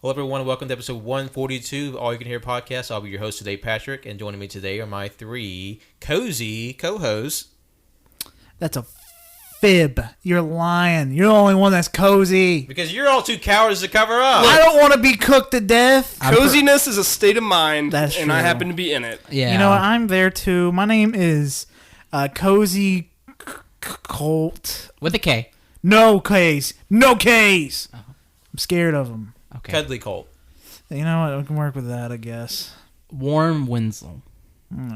Hello, everyone. Welcome to episode 142 of All You Can Hear podcast. I'll be your host today, Patrick, and joining me today are my three cozy co-hosts. That's a fib. You're lying. You're the only one that's cozy. Because you're all too cowards to cover up. I don't want to be cooked to death. Coziness is a state of mind, That's and true. I happen to be in it. Yeah. You know what? I'm there too. My name is Cozy Colt. With a K. No case. No case. I'm scared of them. Okay. Cuddly Colt. You know what? I can work with that, I guess. Warm Winslow.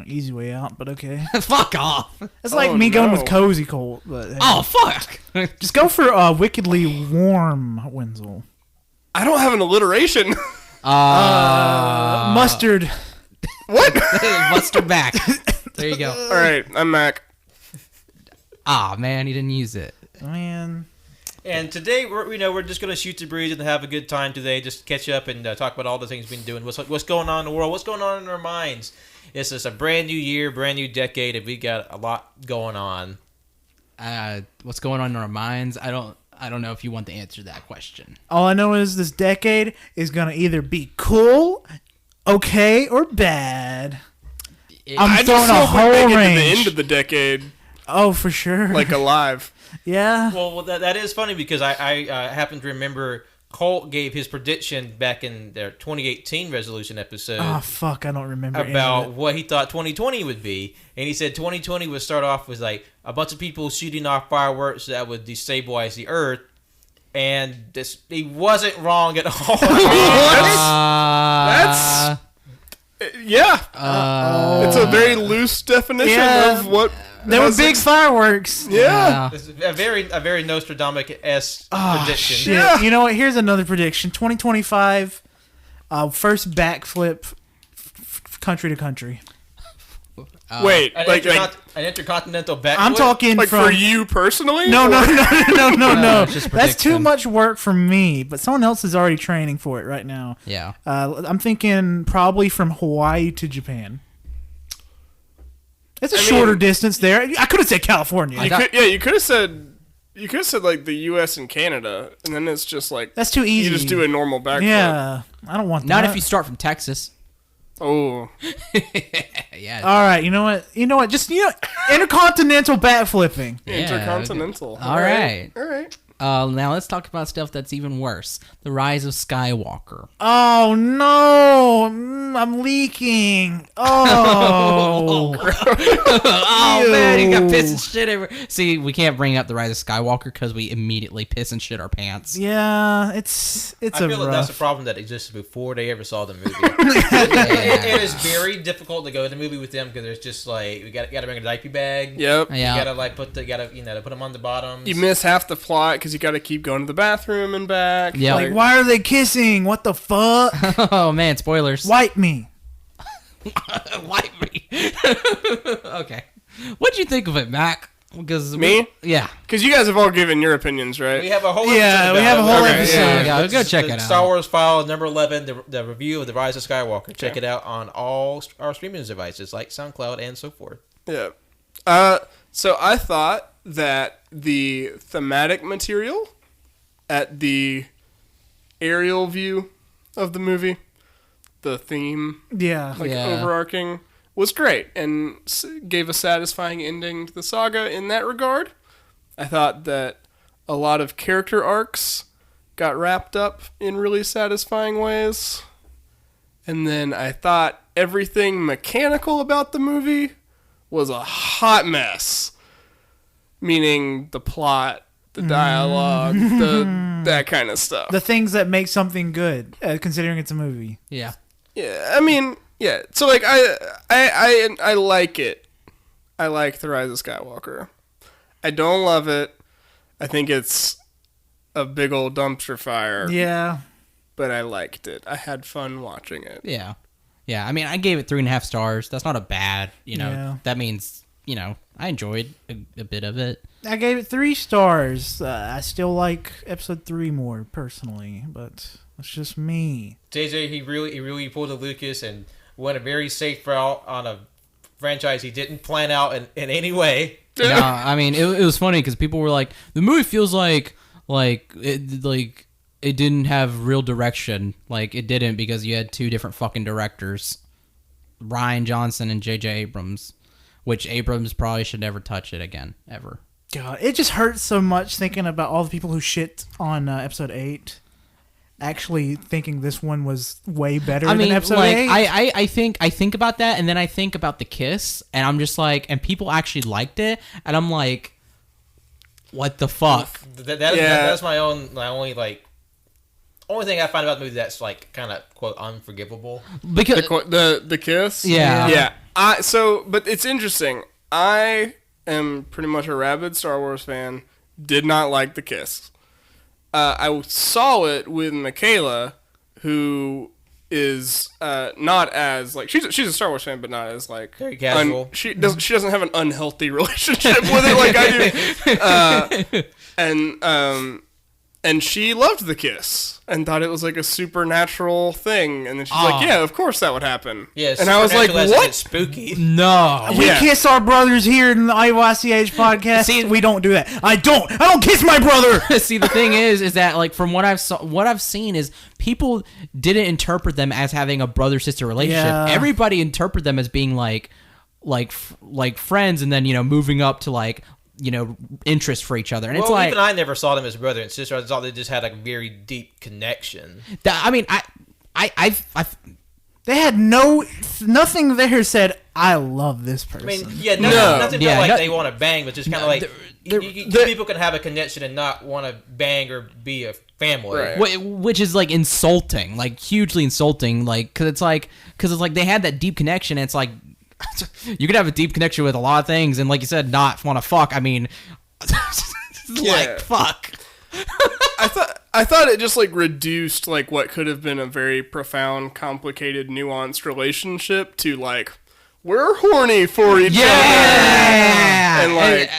Easy way out, but okay. Fuck off. It's like me going with Cozy Colt. But hey. Oh, fuck. Just go for Wickedly Warm Winslow. I don't have an alliteration. Mustard. What? Mustard back. There you go. All right, I'm Mac. Man, he didn't use it. Man. And today, we're just going to shoot the breeze and have a good time today. Just catch up and talk about all the things we've been doing. What's going on in the world? What's going on in our minds? It's just a brand new year, brand new decade, and we got a lot going on. What's going on in our minds? I don't know if you want to answer that question. All I know is this decade is going to either be cool, okay, or bad. I just hope we make it to the end of the decade. Oh, for sure. Like alive. Yeah. Well, that is funny because I happen to remember Colt gave his prediction back in their 2018 resolution episode. Oh, fuck. I don't remember about what he thought 2020 would be. And he said 2020 would start off with like a bunch of people shooting off fireworks that would destabilize the earth. And he wasn't wrong at all. That's yeah. It's a very loose definition of what. There were big fireworks. Yeah. It's a very Nostradamus-esque prediction. Shit. Yeah. You know what? Here's another prediction. 2025, first backflip country to country. Wait, an intercontinental backflip? I'm talking like from... for you personally? No. it's just That's too prediction. much work for me, but someone else is already training for it right now. Yeah. I'm thinking probably from Hawaii to Japan. It's a shorter distance there. I could have said California. You could have said like the U.S. and Canada, and then it's just like That's too easy. you just do a normal backflip. Yeah, I don't want that. Not if you start from Texas. Oh, Yeah. All right, you know what? Just intercontinental backflipping. intercontinental. Okay. All right. All right. Now let's talk about stuff that's even worse. The Rise of Skywalker. Oh no, I'm leaking. Oh, Oh man, he got piss and shit everywhere. See, we can't bring up the Rise of Skywalker because we immediately piss and shit our pants. yeah, it's I feel like that's a rough. problem that existed before they ever saw the movie. It is very difficult to go to the movie with them because there's just like you got to bring a diaper bag. Yep. Yeah. You gotta put them on the bottoms. You miss half the plot because you got to keep going to the bathroom and back. Yeah. Like, why are they kissing? What the fuck? Oh man, spoilers. Wipe me. Wipe me. Okay. What'd you think of it, Mac? Because Me? Yeah. Because you guys have all given your opinions, right? We have a whole Yeah, episode we about have a it. whole Okay, episode. Yeah, go check The it out. Star Wars File number 11, the review of the Rise of Skywalker. Check it out on all our streaming devices like SoundCloud and so forth. Yeah. So I thought that the thematic material at the aerial view of the movie, the theme, Yeah. overarching, was great and gave a satisfying ending to the saga in that regard. I thought that a lot of character arcs got wrapped up in really satisfying ways. And then I thought everything mechanical about the movie was a hot mess. Meaning the plot, the dialogue, that kind of stuff. The things that make something good, considering it's a movie. Yeah. Yeah, I mean, yeah. So like, I like it. I like The Rise of Skywalker. I don't love it. I think it's a big old dumpster fire. Yeah. But I liked it. I had fun watching it. Yeah. Yeah. I mean, I gave it 3.5 stars. That's not a bad, Yeah. That means, I enjoyed a bit of it. I gave it 3 stars. I still like episode 3 more, personally, but that's just me. JJ, he really pulled a Lucas and went a very safe route on a franchise he didn't plan out in any way. No, I mean, it was funny because people were like, the movie feels like it didn't have real direction. Like, it didn't, because you had two different fucking directors, Ryan Johnson and J.J. Abrams, which Abrams probably should never touch it again, ever. God, it just hurts so much thinking about all the people who shit on episode 8 actually thinking this one was way better than episode 8. I think about that, and then I think about the kiss, and I'm just like, and people actually liked it, and I'm like, what the fuck? That's my only thing I find about the movie that's like kind of quote unforgivable. Because the kiss. Yeah. But it's interesting. I am pretty much a rabid Star Wars fan. Did not like the kiss. I saw it with Michaela, who is not as like she's a Star Wars fan, but not as like very casual. She doesn't have an unhealthy relationship with it like I do. And she loved the kiss and thought it was like a supernatural thing. And then she's like, "Yeah, of course that would happen." Yeah, and I was like, "What? It's spooky." no. We kiss our brothers here in the IYCH podcast. See, we don't do that. I don't kiss my brother. See, the thing is that like from what I've seen is people didn't interpret them as having a brother-sister relationship. Yeah. Everybody interpreted them as being like friends, and then moving up to like interest for each other. And it's like, even I never saw them as brother and sister. I thought they just had a very deep connection. I mean, They had nothing there said, I love this person. I mean, nothing they want to bang, but just kind of like people can have a connection and not want to bang or be a family, right. Which is like insulting, like hugely insulting, like because it's like they had that deep connection. And it's like you could have a deep connection with a lot of things, and like you said, not want to fuck. I mean, like fuck. I thought it just like reduced like what could have been a very profound, complicated, nuanced relationship to like we're horny for each other. And like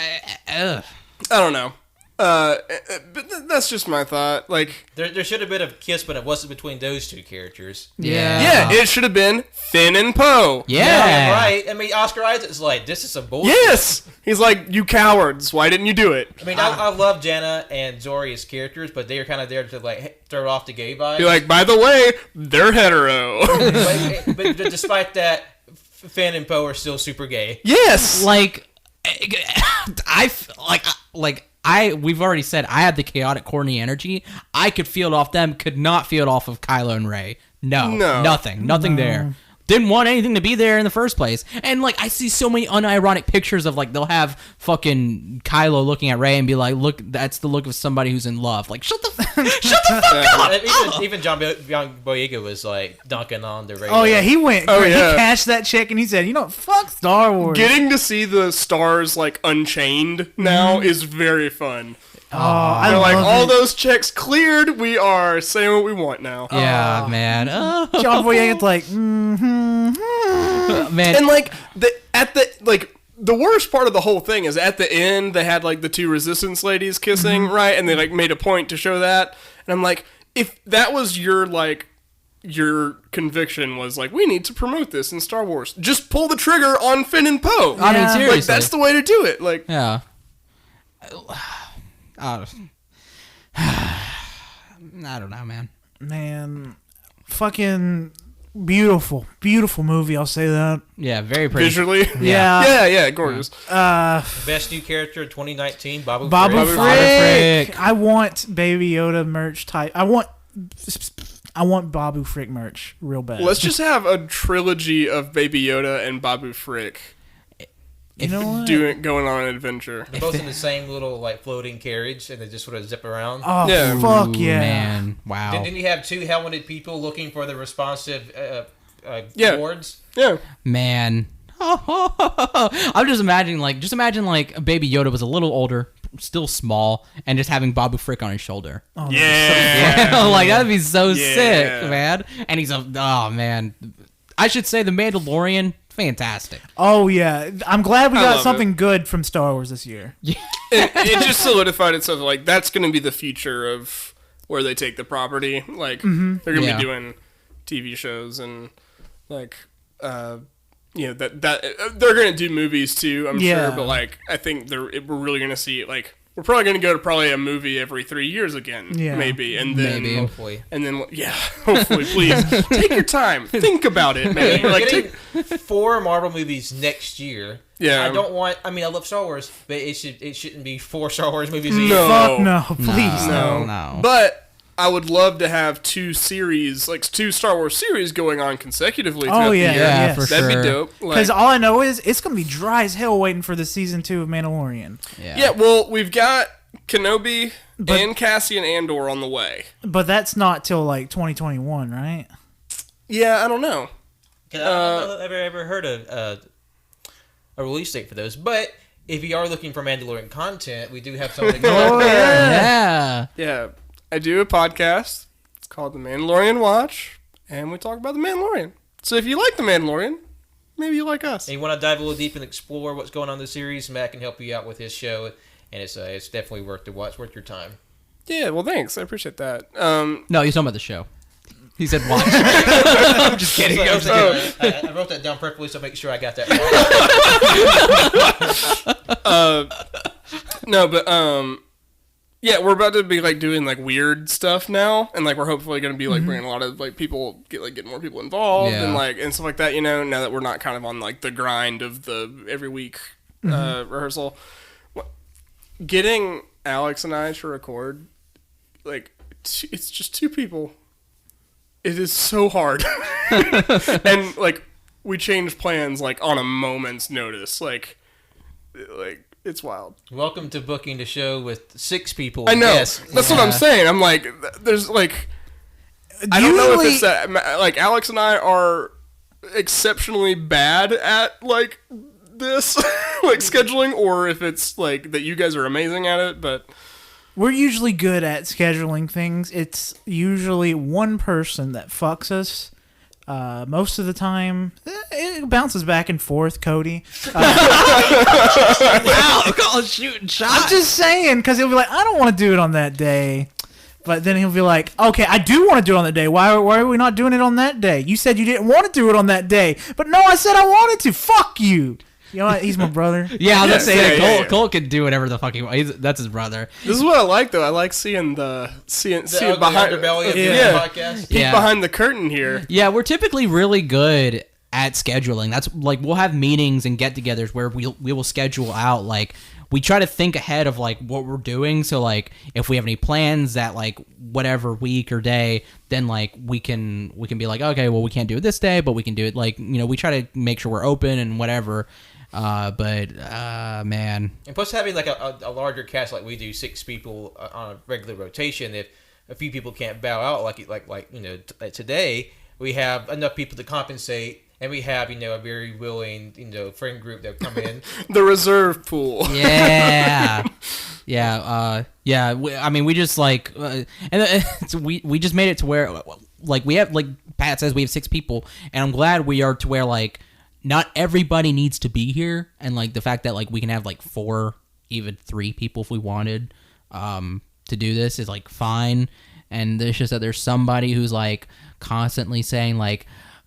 I don't know. But that's just my thought. Like there should have been a kiss, but it wasn't between those two characters. Yeah, it should have been Finn and Poe. Yeah, right. I mean, Oscar Isaac's like, this is some bullshit. Yes, he's like, you cowards. Why didn't you do it? I mean, I love Jana and Zori as characters, but they are kind of there to like throw off the gay vibe. Be like, by the way, they're hetero. but despite that, Finn and Poe are still super gay. Yes, we've already said I had the chaotic, corny energy. I could feel it off them, could not feel it off of Kylo and Rey. No. Nothing there. Didn't want anything to be there in the first place. And like, I see so many unironic pictures of like, they'll have fucking Kylo looking at Rey and be like, look, that's the look of somebody who's in love. Like, shut the fuck up. Even John Boyega was like dunking on the Rey. Oh yeah, he went. He cashed that chick and he said, fuck Star Wars. Getting to see the stars like unchained now is very fun. I They're like, love all it. those checks cleared. We are saying what we want now. Yeah, man. John Boyega's like, man. And like the worst part of the whole thing is at the end they had like the two resistance ladies kissing, right? And they like made a point to show that. And I'm like, if that was your conviction was like, we need to promote this in Star Wars, just pull the trigger on Finn and Poe. I mean, seriously, like that's the way to do it. Like, yeah. I don't know, man. Man, fucking beautiful movie. I'll say that. Yeah, very pretty. Visually, yeah, gorgeous. Best new character in 2019, Babu Frick. I want Baby Yoda merch type. I want Babu Frick merch real bad. Let's just have a trilogy of Baby Yoda and Babu Frick. You know what? Going on an adventure. They're both in the same little like floating carriage, and they just sort of zip around. Oh yeah. Fuck yeah, man! Wow. Didn't you have two helmeted people looking for the responsive boards? Yeah, man. I'm just imagining like Baby Yoda was a little older, still small, and just having Babu Frick on his shoulder. Oh, yeah. Like that'd be so sick, man. And he's man. I should say the Mandalorian. Fantastic. Oh yeah, I'm glad we got something good from Star Wars this year. Yeah. it just solidified itself. Like that's going to be the future of where they take the property. Like they're going to be doing TV shows and like that they're going to do movies too. I'm sure, but like I think we're really going to see like we're probably going to go to a movie every 3 years again, maybe, and then hopefully, hopefully, please take your time, think about it, man. We're getting 4 Marvel movies next year. Yeah, I love Star Wars, but it shouldn't be 4 Star Wars movies a year. Fuck no, please no. But I would love to have 2 Star Wars series going on consecutively. Oh yeah, for that'd sure. be dope. Because all I know is it's gonna be dry as hell waiting for the season 2 of Mandalorian. Yeah. Well, we've got Kenobi and Cassian Andor on the way, but that's not till like 2021, right? Yeah, I don't know. I don't know if I've ever heard of a release date for those, but if you are looking for Mandalorian content, we do have something going on. Yeah. I do a podcast. It's called The Mandalorian Watch, and we talk about The Mandalorian. So if you like The Mandalorian, maybe you like us. And you want to dive a little deep and explore what's going on in the series, Matt can help you out with his show, and it's definitely worth the watch, worth your time. Yeah, well, thanks. I appreciate that. No, he's talking about the show. He said watch. I'm just kidding. I wrote that down perfectly, so make sure I got that right. No, but yeah, we're about to be doing weird stuff now, and we're hopefully going to be bringing a lot of people, getting more people involved, and stuff like that. Now that we're not kind of on the grind of the every week rehearsal, getting Alex and I to record, it's just 2 people. It is so hard, and we change plans on a moment's notice, It's wild. Welcome to booking the show with 6 people. I know. Yes. That's what I'm saying. I'm there's I don't know if it's that Alex and I are exceptionally bad at this scheduling, or if it's that you guys are amazing at it. But we're usually good at scheduling things. It's usually one person that fucks us. Most of the time, it bounces back and forth, Cody. Wow, call shooting shots. I'm just saying, because he'll be like, I don't want to do it on that day. But then he'll be like, okay, I do want to do it on that day. Why are we not doing it on that day? You said you didn't want to do it on that day. But no, I said I wanted to. Fuck you. You know what? He's my brother. Yeah, I was saying Cole can do whatever the fuck he wants. That's his brother. This is what I like, though. I like seeing seeing behind underbelly of the podcast. Peek behind the curtain here. Yeah, we're typically really good at scheduling. That's we'll have meetings and get-togethers where we will schedule out we try to think ahead of what we're doing. So if we have any plans that whatever week or day, then we can be okay, well we can't do it this day, but we can do it we try to make sure we're open and whatever. Man. And plus having a larger cast like we do, 6 people on a regular rotation, if a few people can't bow out today, we have enough people to compensate. And we have, a very willing, friend group that come in. The reserve pool. Yeah. Yeah. We just we just made it to where, we have, Pat says we have 6 people. And I'm glad we are to where, not everybody needs to be here. And, the fact that, we can have, 4, even 3 people if we wanted to do this is, fine. And it's just that there's somebody who's, constantly saying,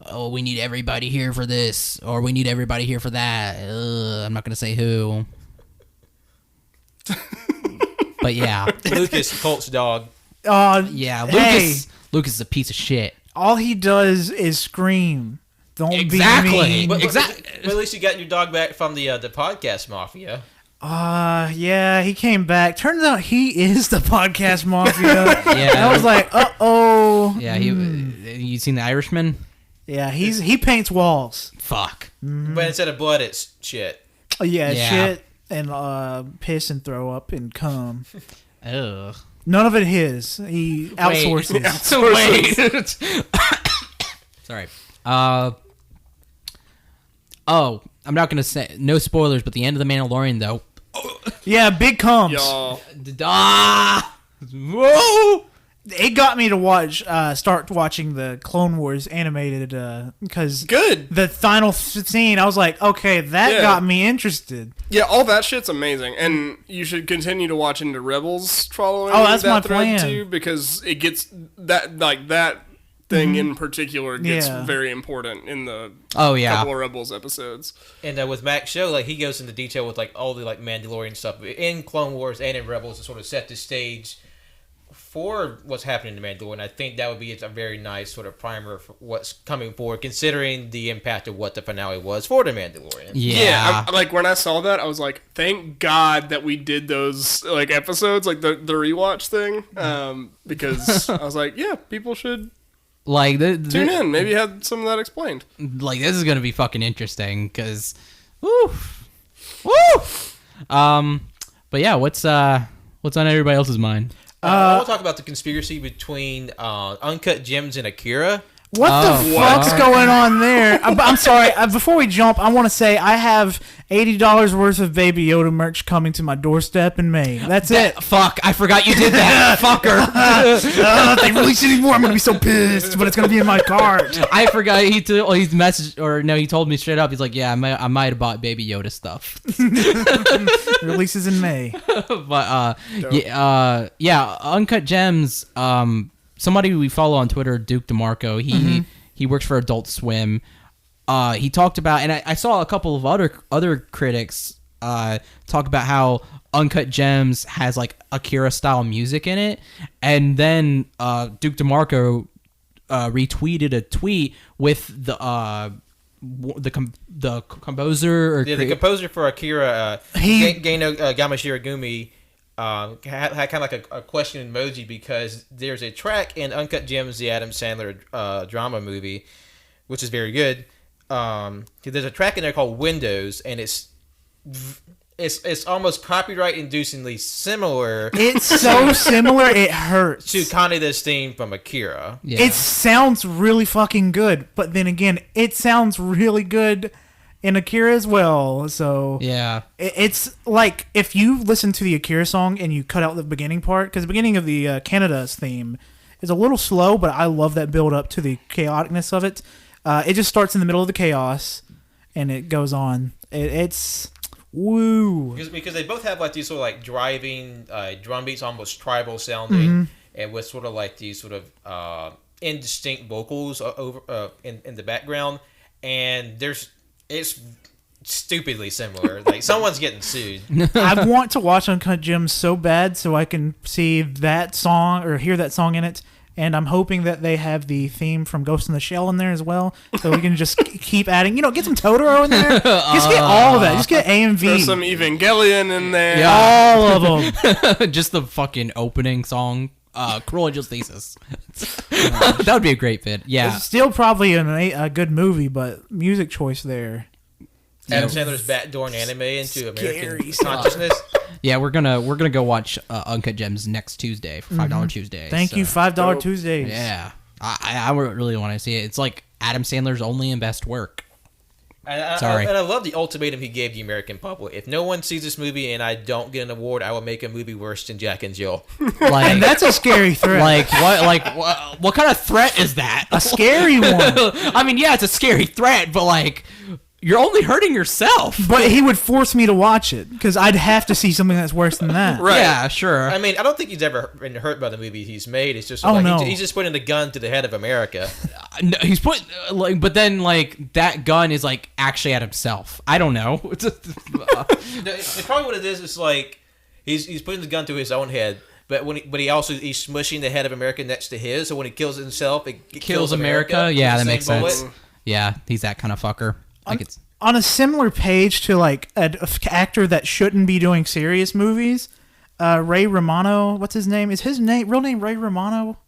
oh, we need everybody here for this, or we need everybody here for that. I'm not going to say who. But yeah. Lucas, Colt's dog. Yeah, Lucas is a piece of shit. All he does is scream. Don't be mean. Exactly. At least you got your dog back from the podcast mafia. Yeah, he came back. Turns out he is the podcast mafia. Yeah. I was like, uh-oh. Yeah, you seen The Irishman? Yeah, he paints walls. Fuck. Mm-hmm. But instead of blood, it's shit. Oh, yeah, shit and piss and throw up and cum. Ugh. None of it his. He outsources. Wait. Sorry. Oh, I'm not gonna say no spoilers, but the end of the Mandalorian though. Yeah, big cums. Whoa! It got me to start watching the Clone Wars animated, because the final scene, I was like, okay, that got me interested. Yeah, all that shit's amazing, and you should continue to watch into Rebels following. Oh, that's that my thread plan too, because it gets that thing in particular gets Yeah. very important in the Oh yeah. couple of Rebels episodes. And with Mac's show, like he goes into detail with like all the like Mandalorian stuff in Clone Wars and in Rebels to sort of set the stage for what's happening in Mandalorian. I think that would be a very nice sort of primer for what's coming forward, considering the impact of what the finale was for the Mandalorian. Yeah. Like when I saw that, I was like, thank God that we did those like episodes, like the rewatch thing, because I was like, yeah, people should Like tune in. Maybe have some of that explained. Like this is gonna be fucking interesting because, woo. But yeah, what's on everybody else's mind? I want to talk about the conspiracy between Uncut Gems and Akira. What the fuck's going on there? I'm sorry. Before we jump, I want to say I have $80 worth of Baby Yoda merch coming to my doorstep in May. That's it. Fuck, I forgot you did that, fucker. If they release any more, I'm gonna be so pissed. But it's gonna be in my cart. I forgot he messaged, or no, he told me straight up. He's like, yeah, I might have bought Baby Yoda stuff. Releases in May. But yeah, Uncut Gems. Somebody we follow on Twitter, Duke DeMarco. He works for Adult Swim. He talked about, and I saw a couple of other critics talk about how Uncut Gems has like Akira style music in it, and then Duke DeMarco retweeted a tweet with the composer or The composer for Akira, Geino Gamashiragumi, had kind of like a question emoji because there's a track in Uncut Gems, the Adam Sandler drama movie, which is very good. There's a track in there called Windows, and it's almost copyright-inducingly similar. It's so similar, it hurts. To Kaneda's theme from Akira. Yeah. It sounds really fucking good, but then again, it sounds really good in Akira as well. So yeah, it's like if you listen to the Akira song and you cut out the beginning part, because the beginning of the Canada's theme is a little slow, but I love that build up to the chaoticness of it. It just starts in the middle of the chaos and it goes on. It's woo. Because they both have like these sort of like driving drum beats, almost tribal sounding, and with sort of like these sort of indistinct vocals over in the background, and it's stupidly similar. Like someone's getting sued. I want to watch Uncut Gems so bad so I can see that song or hear that song in it. And I'm hoping that they have the theme from Ghost in the Shell in there as well, so we can just keep adding. Get some Totoro in there. Just get all of that. Just get A and V. There's some Evangelion in there. Yeah. All of them. just the fucking opening song. Cruel Angel's Thesis. That would be a great bit. Yeah. It's still probably a good movie, but music choice there. Adam Sandler's backdooring anime into American stuff. consciousness. Yeah, we're gonna go watch Uncut Gems next Tuesday for $5 Tuesday. Thank you, $5 Tuesdays. Yeah, I really want to see it. It's like Adam Sandler's only and best work. Sorry. And I love the ultimatum he gave the American public. If no one sees this movie and I don't get an award, I will make a movie worse than Jack and Jill. Like, And that's a scary threat. what kind of threat is that? A scary one. I mean, yeah, it's a scary threat, but like, you're only hurting yourself. But he would force me to watch it because I'd have to see something that's worse than that. Right. Yeah, sure. I mean, I don't think he's ever been hurt by the movie he's made. It's just he's just putting the gun to the head of America. No, he's put but then like that gun is like actually at himself. I don't know. It's probably what it is. It's like he's putting the gun to his own head. But he's smushing the head of America next to his. So when he kills himself, it kills America. Yeah, that with the makes same sense. bullet. Yeah, he's that kind of fucker. On a similar page to like an actor that shouldn't be doing serious movies, Ray Romano. What's his name? Is his real name Ray Romano?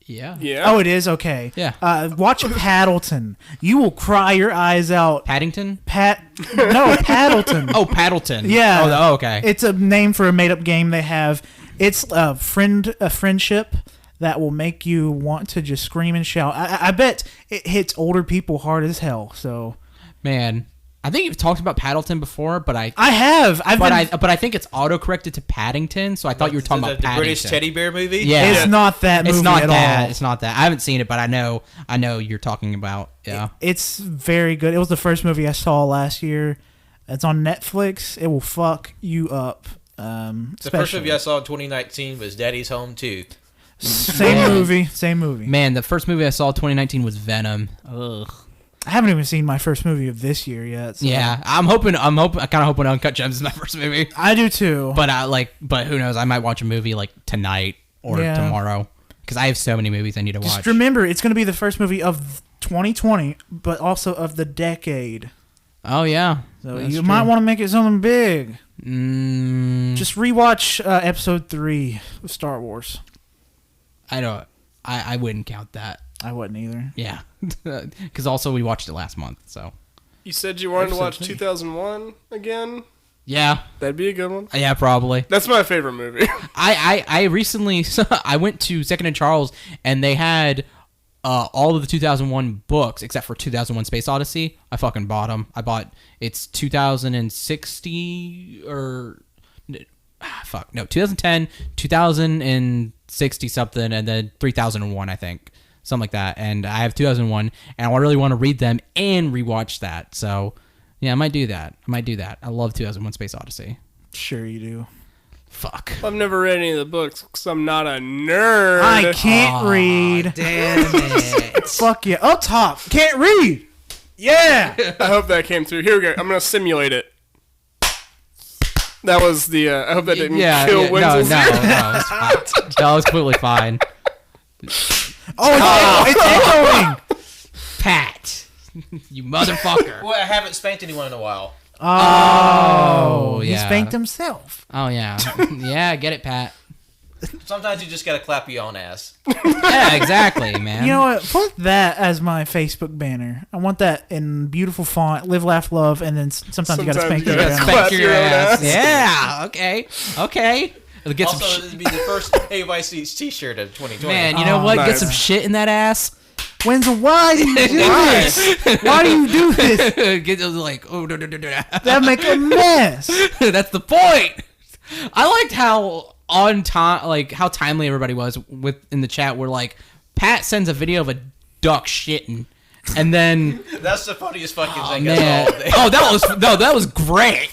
Yeah. Yeah. Oh, it is? Okay. Yeah. Watch Paddleton. You will cry your eyes out. Paddington? No, Paddleton. Oh, Paddleton. Yeah. Oh, okay. It's a name for a made-up game they have. It's a friendship that will make you want to just scream and shout. I bet it hits older people hard as hell. So, man, I think you've talked about Paddleton before, but I have. But I think it's auto-corrected to Paddington, so I thought you were talking about the Paddington. British teddy bear movie. Yeah. It's not that movie It's not at that. all. It's not that. I haven't seen it, but I know you're talking about. Yeah. It's very good. It was the first movie I saw last year. It's on Netflix. It will fuck you up. The first movie I saw in 2019 was Daddy's Home 2. Same movie. Same movie. Man, the first movie I saw 2019 was Venom. Ugh. I haven't even seen my first movie of this year yet. So. Yeah, I kind of hoping Uncut Gems is my first movie. I do too. But who knows? I might watch a movie like tonight or tomorrow because I have so many movies I need to watch. Just remember, it's going to be the first movie of 2020, but also of the decade. Oh yeah, so you might want to make it something big. Just rewatch episode 3 of Star Wars. I wouldn't count that. I wouldn't either. Yeah, because also we watched it last month. So you said you wanted to watch 2001 again. Yeah, that'd be a good one. Yeah, probably. That's my favorite movie. I recently I went to Second and Charles and they had all of the 2001 books except for 2001 Space Odyssey. I fucking bought them. I bought it's 2060 or 2010, 2060 something, and then 3001 I think. Something like that. And I have 2001 and I really want to read them and rewatch that. So yeah, I might do that. I love 2001 Space Odyssey. Sure you do. Fuck. I've never read any of the books because I'm not a nerd. I can't read. Damn it. Fuck yeah. Up top. Can't read. Yeah. I hope that came through. Here we go. I'm going to simulate it. That was the... I hope that didn't kill Wenzel's No, it's fine. That was completely fine. It's echoing. Pat. You motherfucker. Well, I haven't spanked anyone in a while. Oh, yeah. He spanked himself. Oh, yeah. Yeah, get it, Pat. Sometimes you just gotta clap your own ass. Yeah, exactly, man. You know what? Put that as my Facebook banner. I want that in beautiful font. Live, laugh, love, and then sometimes you gotta spank your ass. Clap your own ass. Yeah, okay. Get Also, some it'd be the first AYC t-shirt of 2020. Man, you know what? nice. Get some shit in that ass. Wenzel, why do you do this? Why do you do this? Get like, oh, no. That make a mess. That's the point. I liked how on time, like how timely everybody was with in the chat. Where like Pat sends a video of a duck shitting, and then That's the funniest fucking thing man, I saw. that was great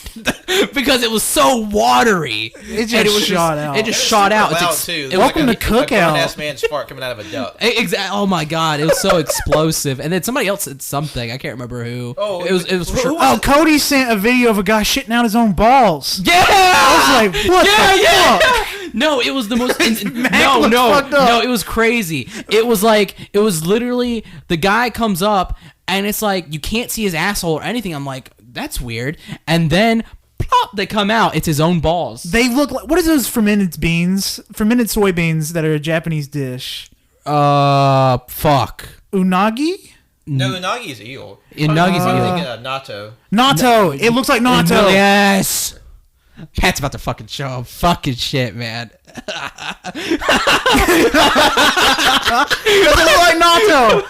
because it was so watery. It just shot out. It just shot out. Loud It's too. it was Welcome to Like a Cookout. grown-ass man's fart coming out of a duck. Exactly. Oh my god, it was so explosive. And then somebody else said something. I can't remember who. Oh, it was for sure. Oh, Cody sent a video of a guy shitting out his own balls. Yeah. I was like, what the fuck? No, it was the most. looks No, fucked up. it was crazy. It was literally the guy comes up and it's like you can't see his asshole or anything. I'm like, that's weird. And then plop, they come out. It's his own balls. They look like, what is those fermented beans? Fermented soybeans that are a Japanese dish. Fuck. Unagi? No, unagi is eel. Unagi's I'm eel. thinking natto. Natto. It looks like natto. Yes. Pat's about to fucking show up fucking shit, man. It looks like natto.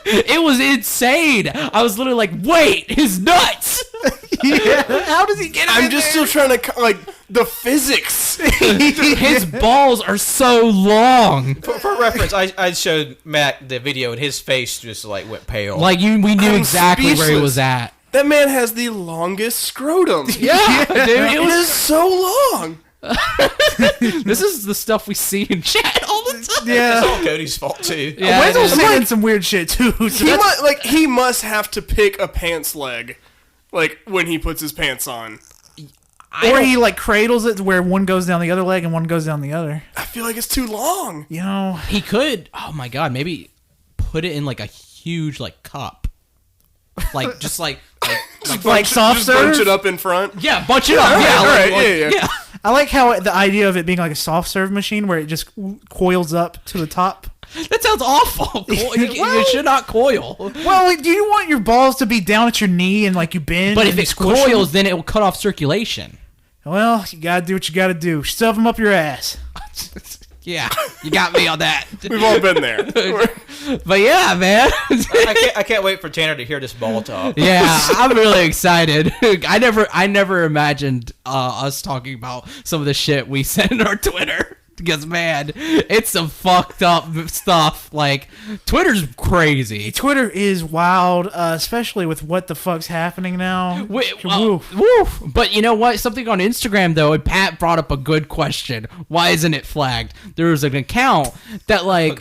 It was insane. I was literally like, wait, his nuts. Yeah. How does he get it I'm in just there? still trying to, like, the physics. His balls are so long. For reference, I showed Matt the video and his face just like went pale. Like we knew I'm exactly where he speechless. was at. That man has the longest scrotum. Yeah, dude. It is so long. This is the stuff we see in chat all the time. Yeah. It's all Cody's fault too. Yeah, Wenzel's it is. saying some weird shit too. So He must have to pick a pants leg, like when he puts his pants on. or he like cradles it to where one goes down the other leg and one goes down the other. I feel like it's too long. You know, He could. Oh my god, maybe put it in like a huge like cup, like just like soft Just serve. bunch it up in front. yeah, bunch it up. Yeah, all like- right, yeah. I like how the idea of it being like a soft serve machine where it just coils up to the top. That sounds awful. You should not coil. Well, do you want your balls to be down at your knee and like you bend? But if and it squish 'em? coils, then it will cut off circulation. Well, you gotta do what you gotta do. Shove them up your ass. Yeah, you got me on that. We've all been there. But yeah, man. I can't wait for Tanner to hear this ball talk. Yeah, I'm really excited. I never imagined us talking about some of the shit we said in our Twitter. Because, man, it's some fucked up stuff. Like, Twitter's crazy. Twitter is wild, especially with what the fuck's happening now. Woof. But you know what? Something on Instagram, though, and Pat brought up a good question. Why isn't it flagged? There was an account that, like,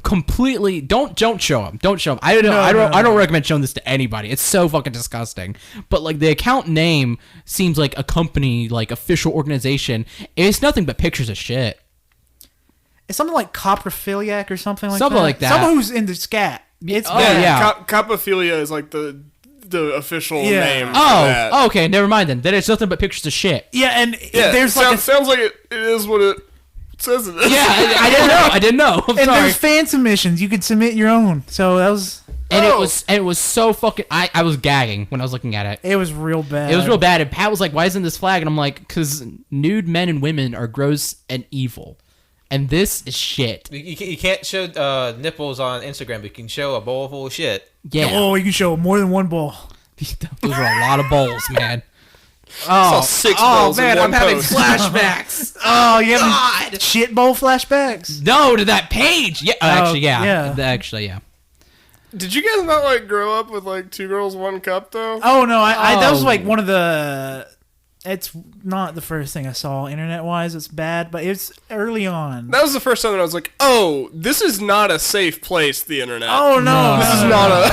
completely... Don't show them. Don't show them. I don't recommend showing this to anybody. It's so fucking disgusting. But, like, the account name seems like a company, like, official organization. It's nothing but pictures of shit. It's something like coprophiliac or something like that. Something like that. Someone who's into scat. It's Copophilia is like the official name. Oh, okay. Never mind then. Then it's nothing but pictures of shit. Yeah, and there's sounds like it is what it says it is. Yeah, I didn't know. I'm and sorry. there's fan submissions. You could submit your own. So that was... And it was so fucking... I was gagging when I was looking at it. It was real bad. It was real bad. And Pat was like, why isn't this flag? And I'm like, because nude men and women are gross and evil. And this is shit. You can't show nipples on Instagram, but you can show a bowl full of shit. Yeah. Oh, you can show more than one bowl. Those are a lot of bowls, man. Oh, 6 bowls man, in one I'm having post. flashbacks. Oh, you have shit bowl flashbacks? No, to that page. Yeah, actually, yeah. Yeah. Did you guys not like grow up with like 2 girls, 1 cup though? Oh no, I that was like one of the... It's not the first thing I saw internet-wise. It's bad, but it's early on. That was the first time that I was like, oh, this is not a safe place, the internet. Oh, no. This is not a...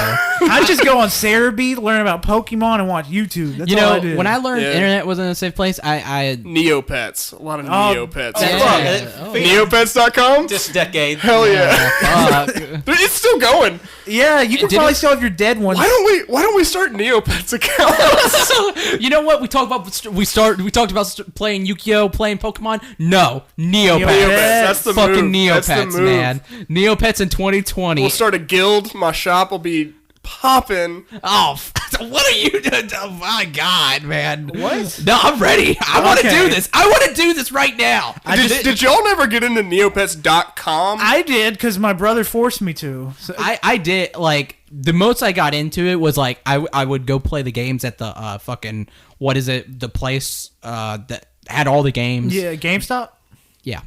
I just go on Cerebeat, learn about Pokemon, and watch YouTube. That's all I did. When I learned internet wasn't a safe place, I Neopets. A lot of Neopets. Neopets.com? This decade. Hell yeah. It's still going. Yeah, you can probably still have your dead ones. Why don't we start Neopets accounts? You know what? We talked about playing Yu-Gi-Oh, playing Pokemon. No, Neopets. That's the fucking move. Neopets, That's the move. man. Neopets in 2020. We'll start a guild. My shop will be popping. Oh, what are you doing? Oh my god, man. What? No, I'm ready. I want to do this. I want to do this right now. Did y'all never get into Neopets.com? I did because my brother forced me to. So. I did, like, the most I got into it was, like, I would go play the games at the fucking, what is it, the place that had all the games. Yeah, GameStop? Yeah.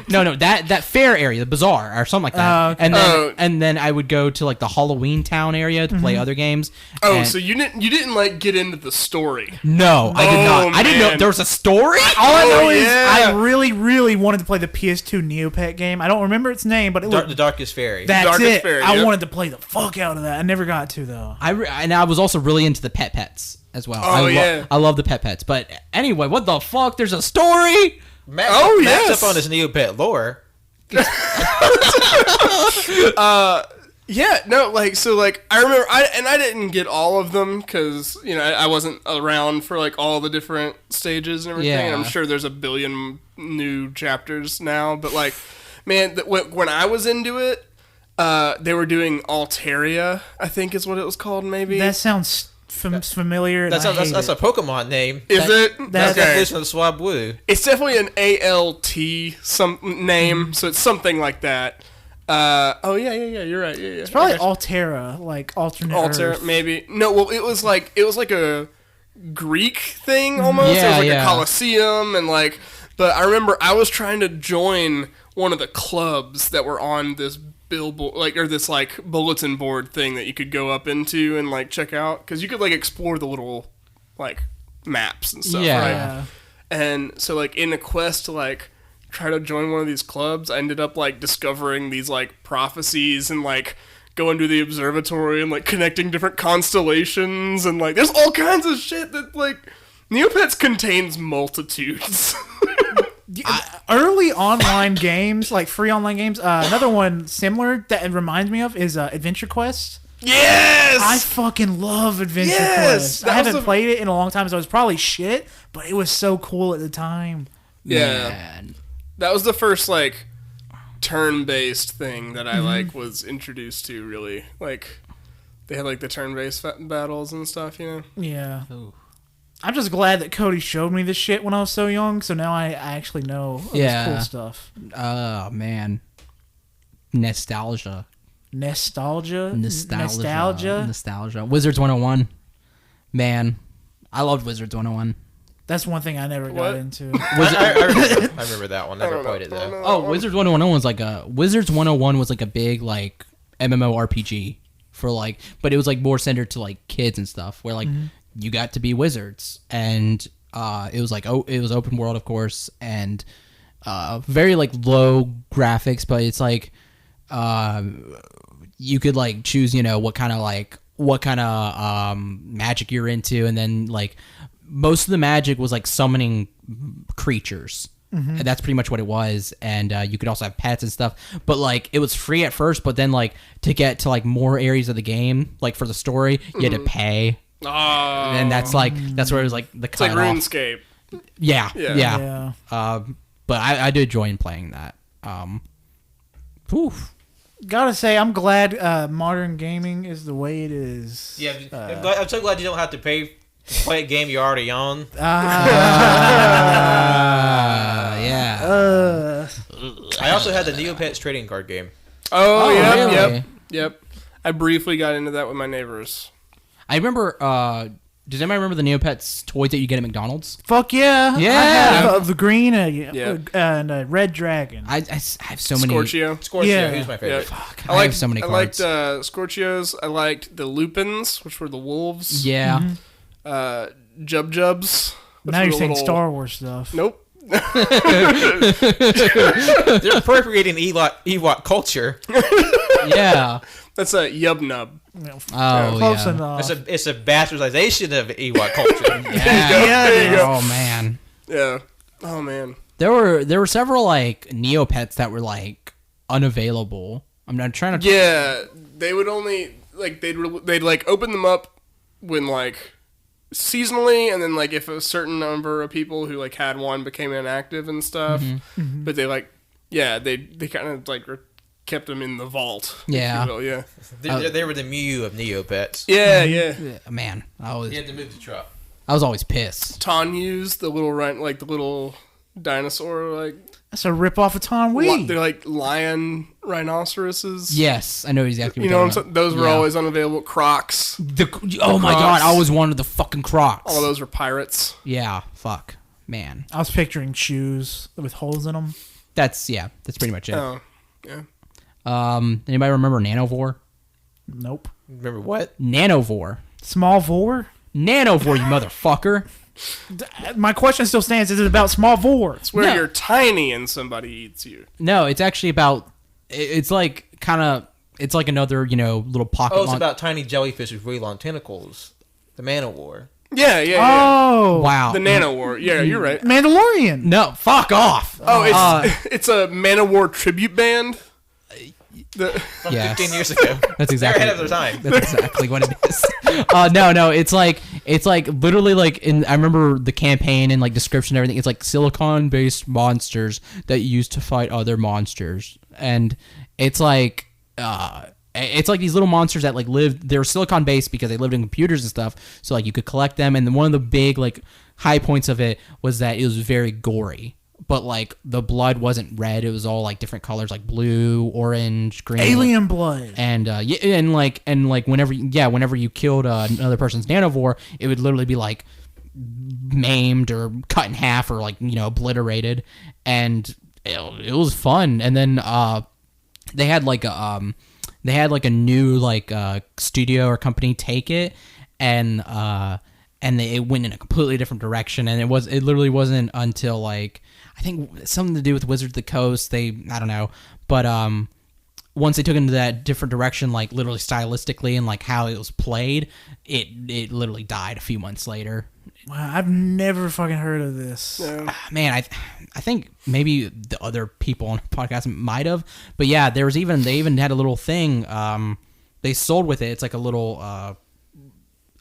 No, that fair area, the bazaar or something like that. Okay. And then I would go to like the Halloween town area to play other games. So you didn't like get into the story. No, I did not. I didn't know there was a story. All I know is I really, really wanted to play the PS2 Neopet game. I don't remember its name, but it looked... The Darkest Fairy. That's Darkest it. Fairy, I yep. wanted to play the fuck out of that. I never got to, though. And I was also really into the pets as well. Yeah. I love the pets. But anyway, what the fuck? There's a story? Matt's up on his Neopet lore. Yeah, no, like, so, like, I remember, I didn't get all of them, because, you know, I wasn't around for, like, all the different stages and everything, and I'm sure there's a billion new chapters now, but, like, man, when I was into it, they were doing Altaria, I think is what it was called, maybe. That sounds familiar. That's a Pokemon name. Is it? That's okay. this from Swablu. It's definitely an ALT name, so it's something like that. Yeah, you're right. Yeah. It's probably Altera, like alternate Altera, Earth. maybe. No, well, it was like a Greek thing almost. Yeah, it was like a Colosseum and like. But I remember I was trying to join one of the clubs that were on this billboard, like, or this like bulletin board thing that you could go up into and like check out, because you could like explore the little like maps and stuff. Yeah. Right? And so like in a quest to like try to join one of these clubs, I ended up like discovering these like prophecies and like going to the observatory and like connecting different constellations and like there's all kinds of shit that like Neopets contains multitudes. Early online games, like free online games. Another one similar that it reminds me of is Adventure Quest. Yes! I fucking love Adventure Quest. I haven't played it in a long time, so it was probably shit, but it was so cool at the time. Yeah. Man. That was the first like turn-based thing that I like was introduced to, really. Like they had like the turn-based battles and stuff, you know. Yeah. Ooh. I'm just glad that Cody showed me this shit when I was so young, so now I actually know this cool stuff. Oh, man. Nostalgia. Nostalgia. Wizards 101. Man, I loved Wizards 101. That's one thing I never got into. I remember that one. Never played it though. Oh, Wizards 101 was like a Wizards 101 was like a big like MMORPG for like, but it was like more centered to like kids and stuff, where like you got to be wizards, and it was like it was open world, of course, and very like low graphics, but it's like you could like choose, you know, what kind of magic you're into, and then like most of the magic was like summoning creatures. And that's pretty much what it was, and you could also have pets and stuff, but like it was free at first, but then like to get to like more areas of the game, like for the story, you had to pay. Oh. And that's where it was like the It's like cutoff. RuneScape. Yeah. But I did enjoy playing that. Gotta say, I'm glad modern gaming is the way it is. Yeah, I'm so glad you don't have to pay to play a game you already own. Yeah. I also had the Neopets trading card game. Oh, really? Yep. I briefly got into that with my neighbors. I remember. Does anybody remember the Neopets toys that you get at McDonald's? Fuck yeah. Yeah. I have the green and a red dragon. I have so many. Scorchio. Yeah. Who's my favorite? Fuck, I have so many cards. I liked Scorchios. I liked the Lupins, which were the wolves. Yeah. Jubjubs. Now you're saying Star Wars stuff. Nope. They're appropriating Ewok culture. Yeah. That's a Yubnub. Oh, Close yeah. enough. It's a bastardization of Ewok culture. There you go. Oh man. Yeah. Oh man. There were several like Neopets that were like unavailable. I'm not trying to. Yeah, they would only like they'd like open them up when like seasonally, and then like if a certain number of people who like had one became inactive and stuff. But they like they kind of like kept them in the vault. Yeah. If you will. Yeah. They were the Mew of Neopets. Yeah. Man, You had to move the truck. I was always pissed. Tanyus, the little dinosaur, like That's a rip off of Tom Wee. they're like lion rhinoceroses. Yes, I know exactly. You know what I'm saying? Those were always unavailable. Crocs. Oh my god, I always wanted the fucking Crocs. All of those were pirates. Yeah, fuck, man. I was picturing shoes with holes in them. That's pretty much it. Oh, yeah. Anybody remember Nanovore? Nope. Remember what? Nanovore, Small Vor? you motherfucker. My question still stands. Is it about Small Vor? It's where No. you're tiny and somebody eats you. No, it's actually about. It's like it's like another little pocket. Oh, it's about tiny jellyfish with really long tentacles. The Manowar. Yeah. Oh. Wow. The Nanowar. Yeah, you're right. Mandalorian. No, fuck off. Oh, it's a Manowar tribute band. From Yes. 15 years ago. That's exactly. They're ahead of their time. That's exactly what it is. No, it's like literally like I remember the campaign and like description and everything. It's like silicon-based monsters that you use to fight other monsters, and it's like these little monsters that like lived. They're silicon-based because they lived in computers and stuff. So like you could collect them, and then one of the big like high points of it was that it was very gory. But like the blood wasn't red; it was all like different colors, like blue, orange, green, Alien blood. and whenever you killed another person's nanovore, it would literally be like maimed or cut in half or like obliterated, and it was fun. And then they had like a new like studio or company take it, and it went in a completely different direction, and it literally wasn't until like I think something to do with Wizards of the Coast. I don't know, but once they took it into that different direction, like literally stylistically and like how it was played, it literally died a few months later. Wow, I've never fucking heard of this. Yeah. Man, I think maybe the other people on the podcast might have, but yeah, they even had a little thing they sold with it. It's like a little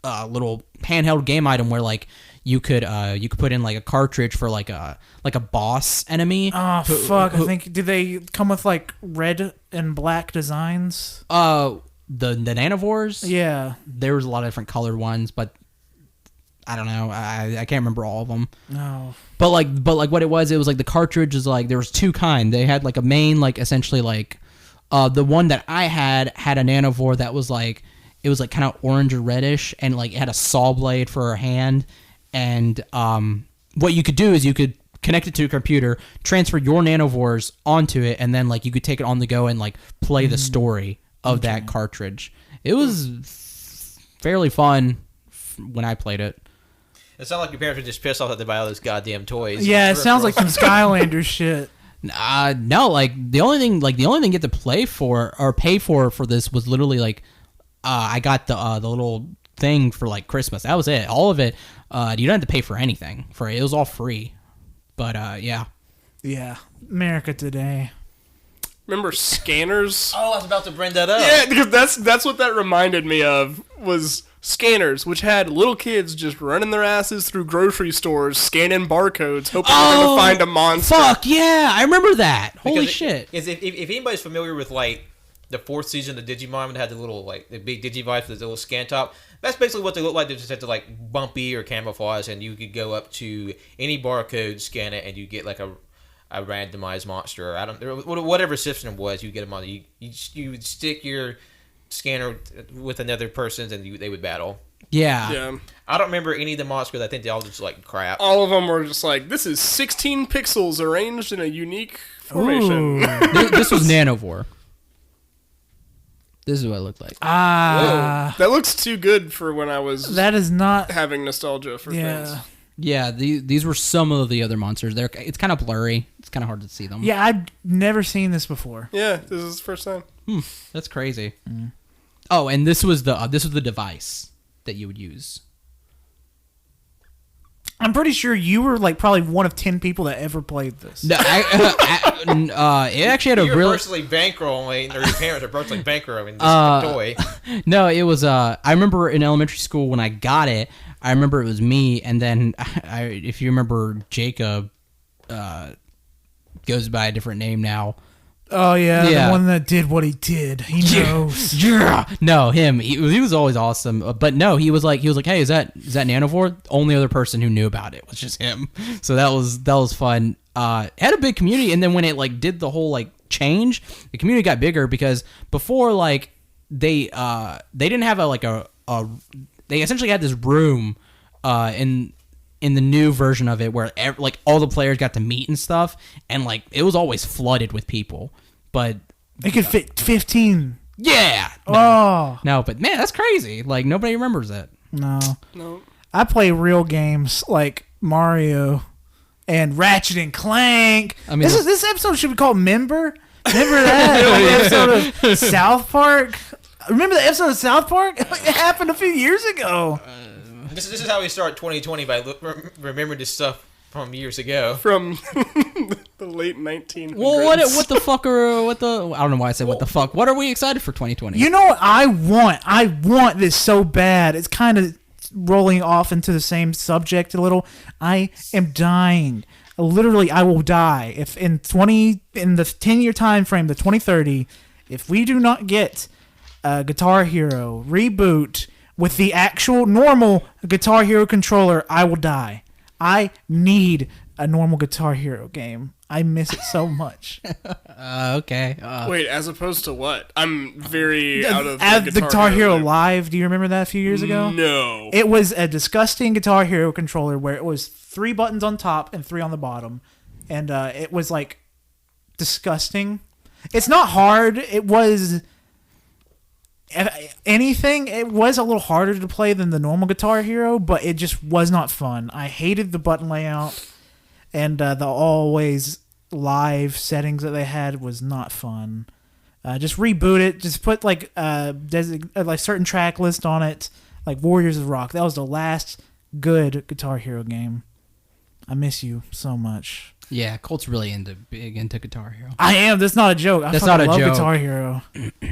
handheld game item where like you could put in like a cartridge for like a boss enemy. Oh fuck! I think did they come with like red and black designs? The nanovores. Yeah. There was a lot of different colored ones, but I don't know. I can't remember all of them. No. But like what it was like the cartridge is like there was two kind. They had like a main like essentially like the one that I had a nanovore that was like it was like kind of orange or reddish and like it had a saw blade for her hand and what you could do is you could connect it to a computer, transfer your nanovores onto it, and then like you could take it on the go and like play the story of that cartridge. It was fairly fun when I played it. It sounds like your parents were just pissed off that they buy all those goddamn toys. Yeah, it sounds like some Skylanders shit. No, like the only thing you get to play for or pay for this was literally like I got the little thing for like Christmas. That was it. All of it. You don't have to pay for anything for it. It was all free. But yeah. Yeah, America today. Remember scanners? Oh, I was about to bring that up. Yeah, because that's what that reminded me of, was scanners, which had little kids just running their asses through grocery stores, scanning barcodes, hoping they're going to find a monster. Fuck, yeah, I remember that. Holy shit. If anybody's familiar with, like, the 4th season of Digimon, and had the little, like, the big Digivice with the little scan top, that's basically what they look like. They just had to, like, bumpy or camouflage, and you could go up to any barcode, scan it, and you get, like, a randomized monster. Whatever system it was, you get them on. You would stick your scanner with another person's, and they would battle. Yeah. I don't remember any of the monsters. I think they all just like crap. All of them were just like, this is 16 pixels arranged in a unique formation. This was Nanovore. This is what it looked like. That looks too good for when I was that is not having nostalgia for things. Yeah, these were some of the other monsters. It's kind of blurry. It's kind of hard to see them. Yeah, I've never seen this before. Yeah, this is the first time. That's crazy. Oh, and this was the device that you would use. I'm pretty sure you were like probably one of 10 people that ever played this. No, it actually had a You're really personally bankrolling, or your parents are personally bankrolling this toy. No, it was. I remember in elementary school when I got it. I remember it was me, and then if you remember, Jacob goes by a different name now. Oh yeah, the one that did what he did. He knows. Yeah. No, him. He was always awesome. But no, he was like, hey, is that Nanovore? Only other person who knew about it was just him. So that was fun. It had a big community, and then when it like did the whole like change, the community got bigger because before like they didn't have they essentially had this room in the new version of it where like all the players got to meet and stuff, and like it was always flooded with people, but it could fit 15. Yeah. No, but man, that's crazy. Like nobody remembers it. No. I play real games like Mario and Ratchet and Clank. I mean, this episode should be called Remember that episode of South Park. Remember the episode of South Park? It happened a few years ago. This is how we start 2020, by remembering this stuff from years ago. From the late 1900s. Well, what the fuck I don't know why I said what the fuck. What are we excited for 2020? You know what I want? I want this so bad. It's kind of rolling off into the same subject a little. I am dying. Literally, I will die if in the 10-year time frame, the 2030, if we do not get a Guitar Hero reboot with the actual normal Guitar Hero controller, I will die. I need a normal Guitar Hero game. I miss it so much. Okay. Wait, as opposed to what? I'm very out of the Guitar Hero Live. Do you remember that a few years ago? No. It was a disgusting Guitar Hero controller where it was 3 buttons on top and 3 on the bottom. And it was like disgusting. It's not hard. It was... If anything, it was a little harder to play than the normal Guitar Hero, but it just was not fun. I hated the button layout, and the always live settings that they had was not fun. Just reboot it. Just put like certain track list on it, like Warriors of Rock. That was the last good Guitar Hero game. I miss you so much. Yeah, Colt's really big into Guitar Hero. I am. That's not a joke. That's not a love joke. Guitar Hero.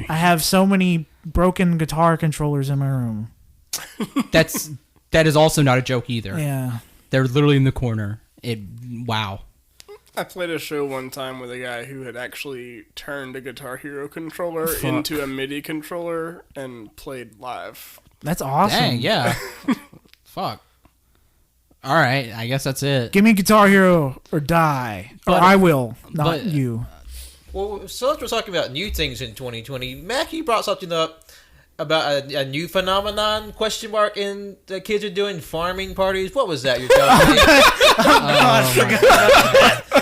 I have so many broken guitar controllers in my room. That is also not a joke either. Yeah, they're literally in the corner. Wow. I played a show one time with a guy who had actually turned a Guitar Hero controller into a MIDI controller and played live. That's awesome. Dang, yeah. Fuck. All right, I guess that's it. Give me Guitar Hero or die. Or I will, not you. Well, so let's talking about new things in 2020. Mac, you brought something up about a new phenomenon, question mark, in the kids are doing farming parties. What was that you're telling me?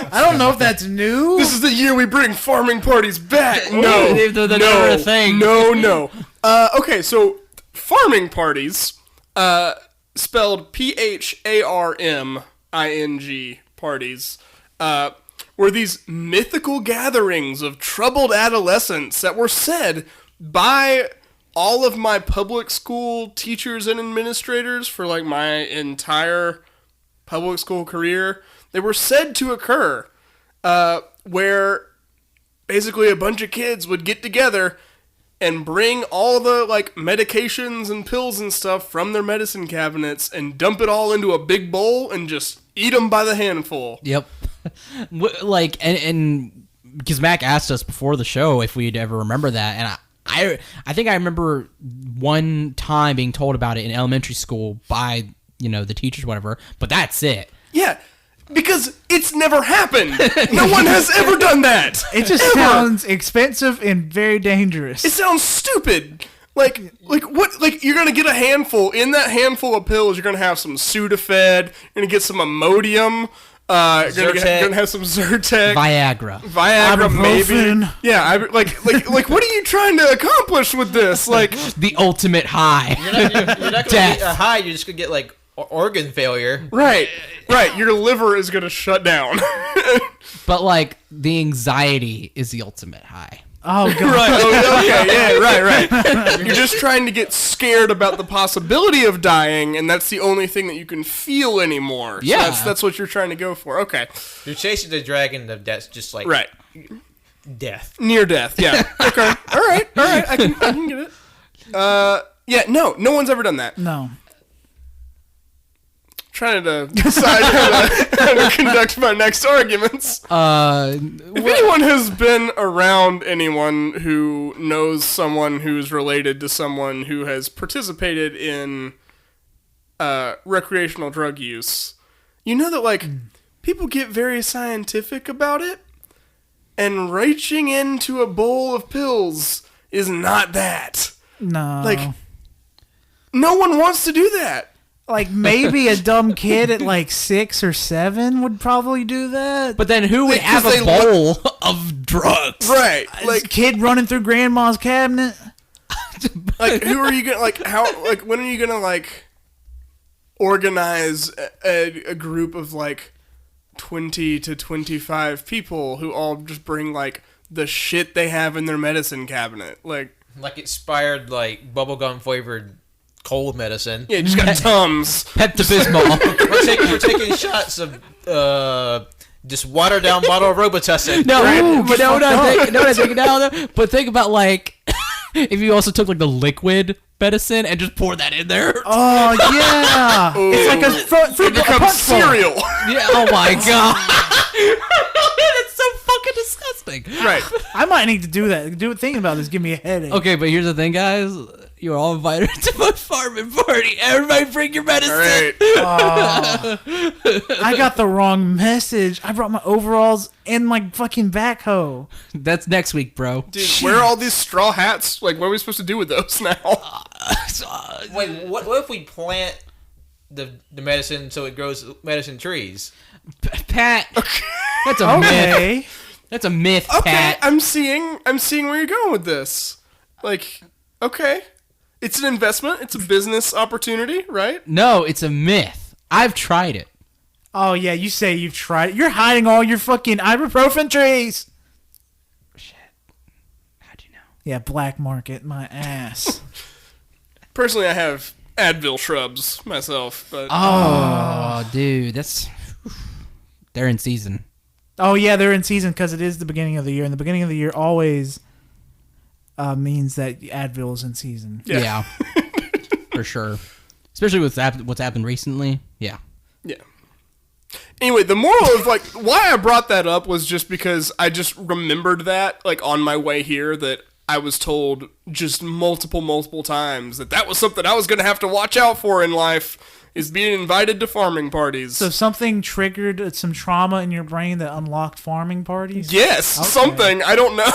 I don't know if that's new. This is the year we bring farming parties back. No, They're never a thing. No. Okay, so farming parties, spelled PHARMING parties, were these mythical gatherings of troubled adolescents that were said by all of my public school teachers and administrators for like my entire public school career. They were said to occur where basically a bunch of kids would get together and bring all the like medications and pills and stuff from their medicine cabinets and dump it all into a big bowl and just eat them by the handful. Yep. Like, and because Mac asked us before the show if we'd ever remember that, and I think I remember one time being told about it in elementary school by, the teachers, whatever, but that's it. Yeah, because it's never happened. No one has ever done that. It just sounds expensive and very dangerous. It sounds stupid. Like what? Like you're gonna get a handful. In that handful of pills, you're gonna have some Sudafed. You're gonna get some Imodium. You're gonna have some Zyrtec. Viagra, Ibuprofen. Maybe. Yeah. Like what are you trying to accomplish with this? Like the ultimate high. You're not gonna get a high. You're just gonna get like organ failure. Right. Your liver is gonna shut down. But like the anxiety is the ultimate high. Oh god. Right. Okay. Yeah. Right. You're just trying to get scared about the possibility of dying, and that's the only thing that you can feel anymore. So Yeah. that's what you're trying to go for. Okay. You're chasing the dragon of death, just like Right. death. Near death. Yeah. Okay. All right. I can get it. Yeah. No one's ever done that. No. Trying to decide how to conduct my next arguments. If anyone has been around anyone who knows someone who's related to someone who has participated in recreational drug use, you know that like people get very scientific about it, and reaching into a bowl of pills is not that. No. Like, no one wants to do that. Like maybe a dumb kid at like 6 or 7 would probably do that. But then who would have a bowl of drugs? Right. Like kid running through grandma's cabinet. Like who are you gonna when are you gonna like organize a group of like 20 to 25 people who all just bring like the shit they have in their medicine cabinet, like expired like bubblegum flavored cold medicine. Yeah, you just got Tums. Pepto-Bismol. we're taking shots of just watered down bottle of Robitussin. But think about like if you also took like the liquid medicine and just pour that in there. Oh yeah, it's like a fruit becomes cereal. Yeah. Oh my god. That's so fucking disgusting. Right. I might need to do that. Thinking about this give me a headache. Okay, but here's the thing, guys. You're all invited to my farming party. Everybody bring your medicine. All right. I got the wrong message. I brought my overalls and my fucking backhoe. That's next week, bro. Dude, where are all these straw hats? Like, what are we supposed to do with those now? Wait, what if we plant the medicine so it grows medicine trees? Pat, that's a myth. That's a myth, Okay, Pat. I'm seeing where you're going with this. Like, okay. It's an investment. It's a business opportunity, right? No, it's a myth. I've tried it. Oh yeah, you say you've tried it. You're hiding all your fucking ibuprofen trees. Shit. How'd you know? Yeah, black market my ass. Personally, I have Advil shrubs myself, but Oh, dude, they're in season. Oh yeah, they're in season because it is the beginning of the year, and the beginning of the year always means that Advil is in season. Yeah. For sure. Especially with what's happened recently. Yeah. Yeah. Anyway, the moral of like why I brought that up was just because I just remembered that like on my way here that I was told just multiple times that was something I was going to have to watch out for in life is being invited to farming parties. So something triggered some trauma in your brain that unlocked farming parties? Yes, Okay. something. I don't know.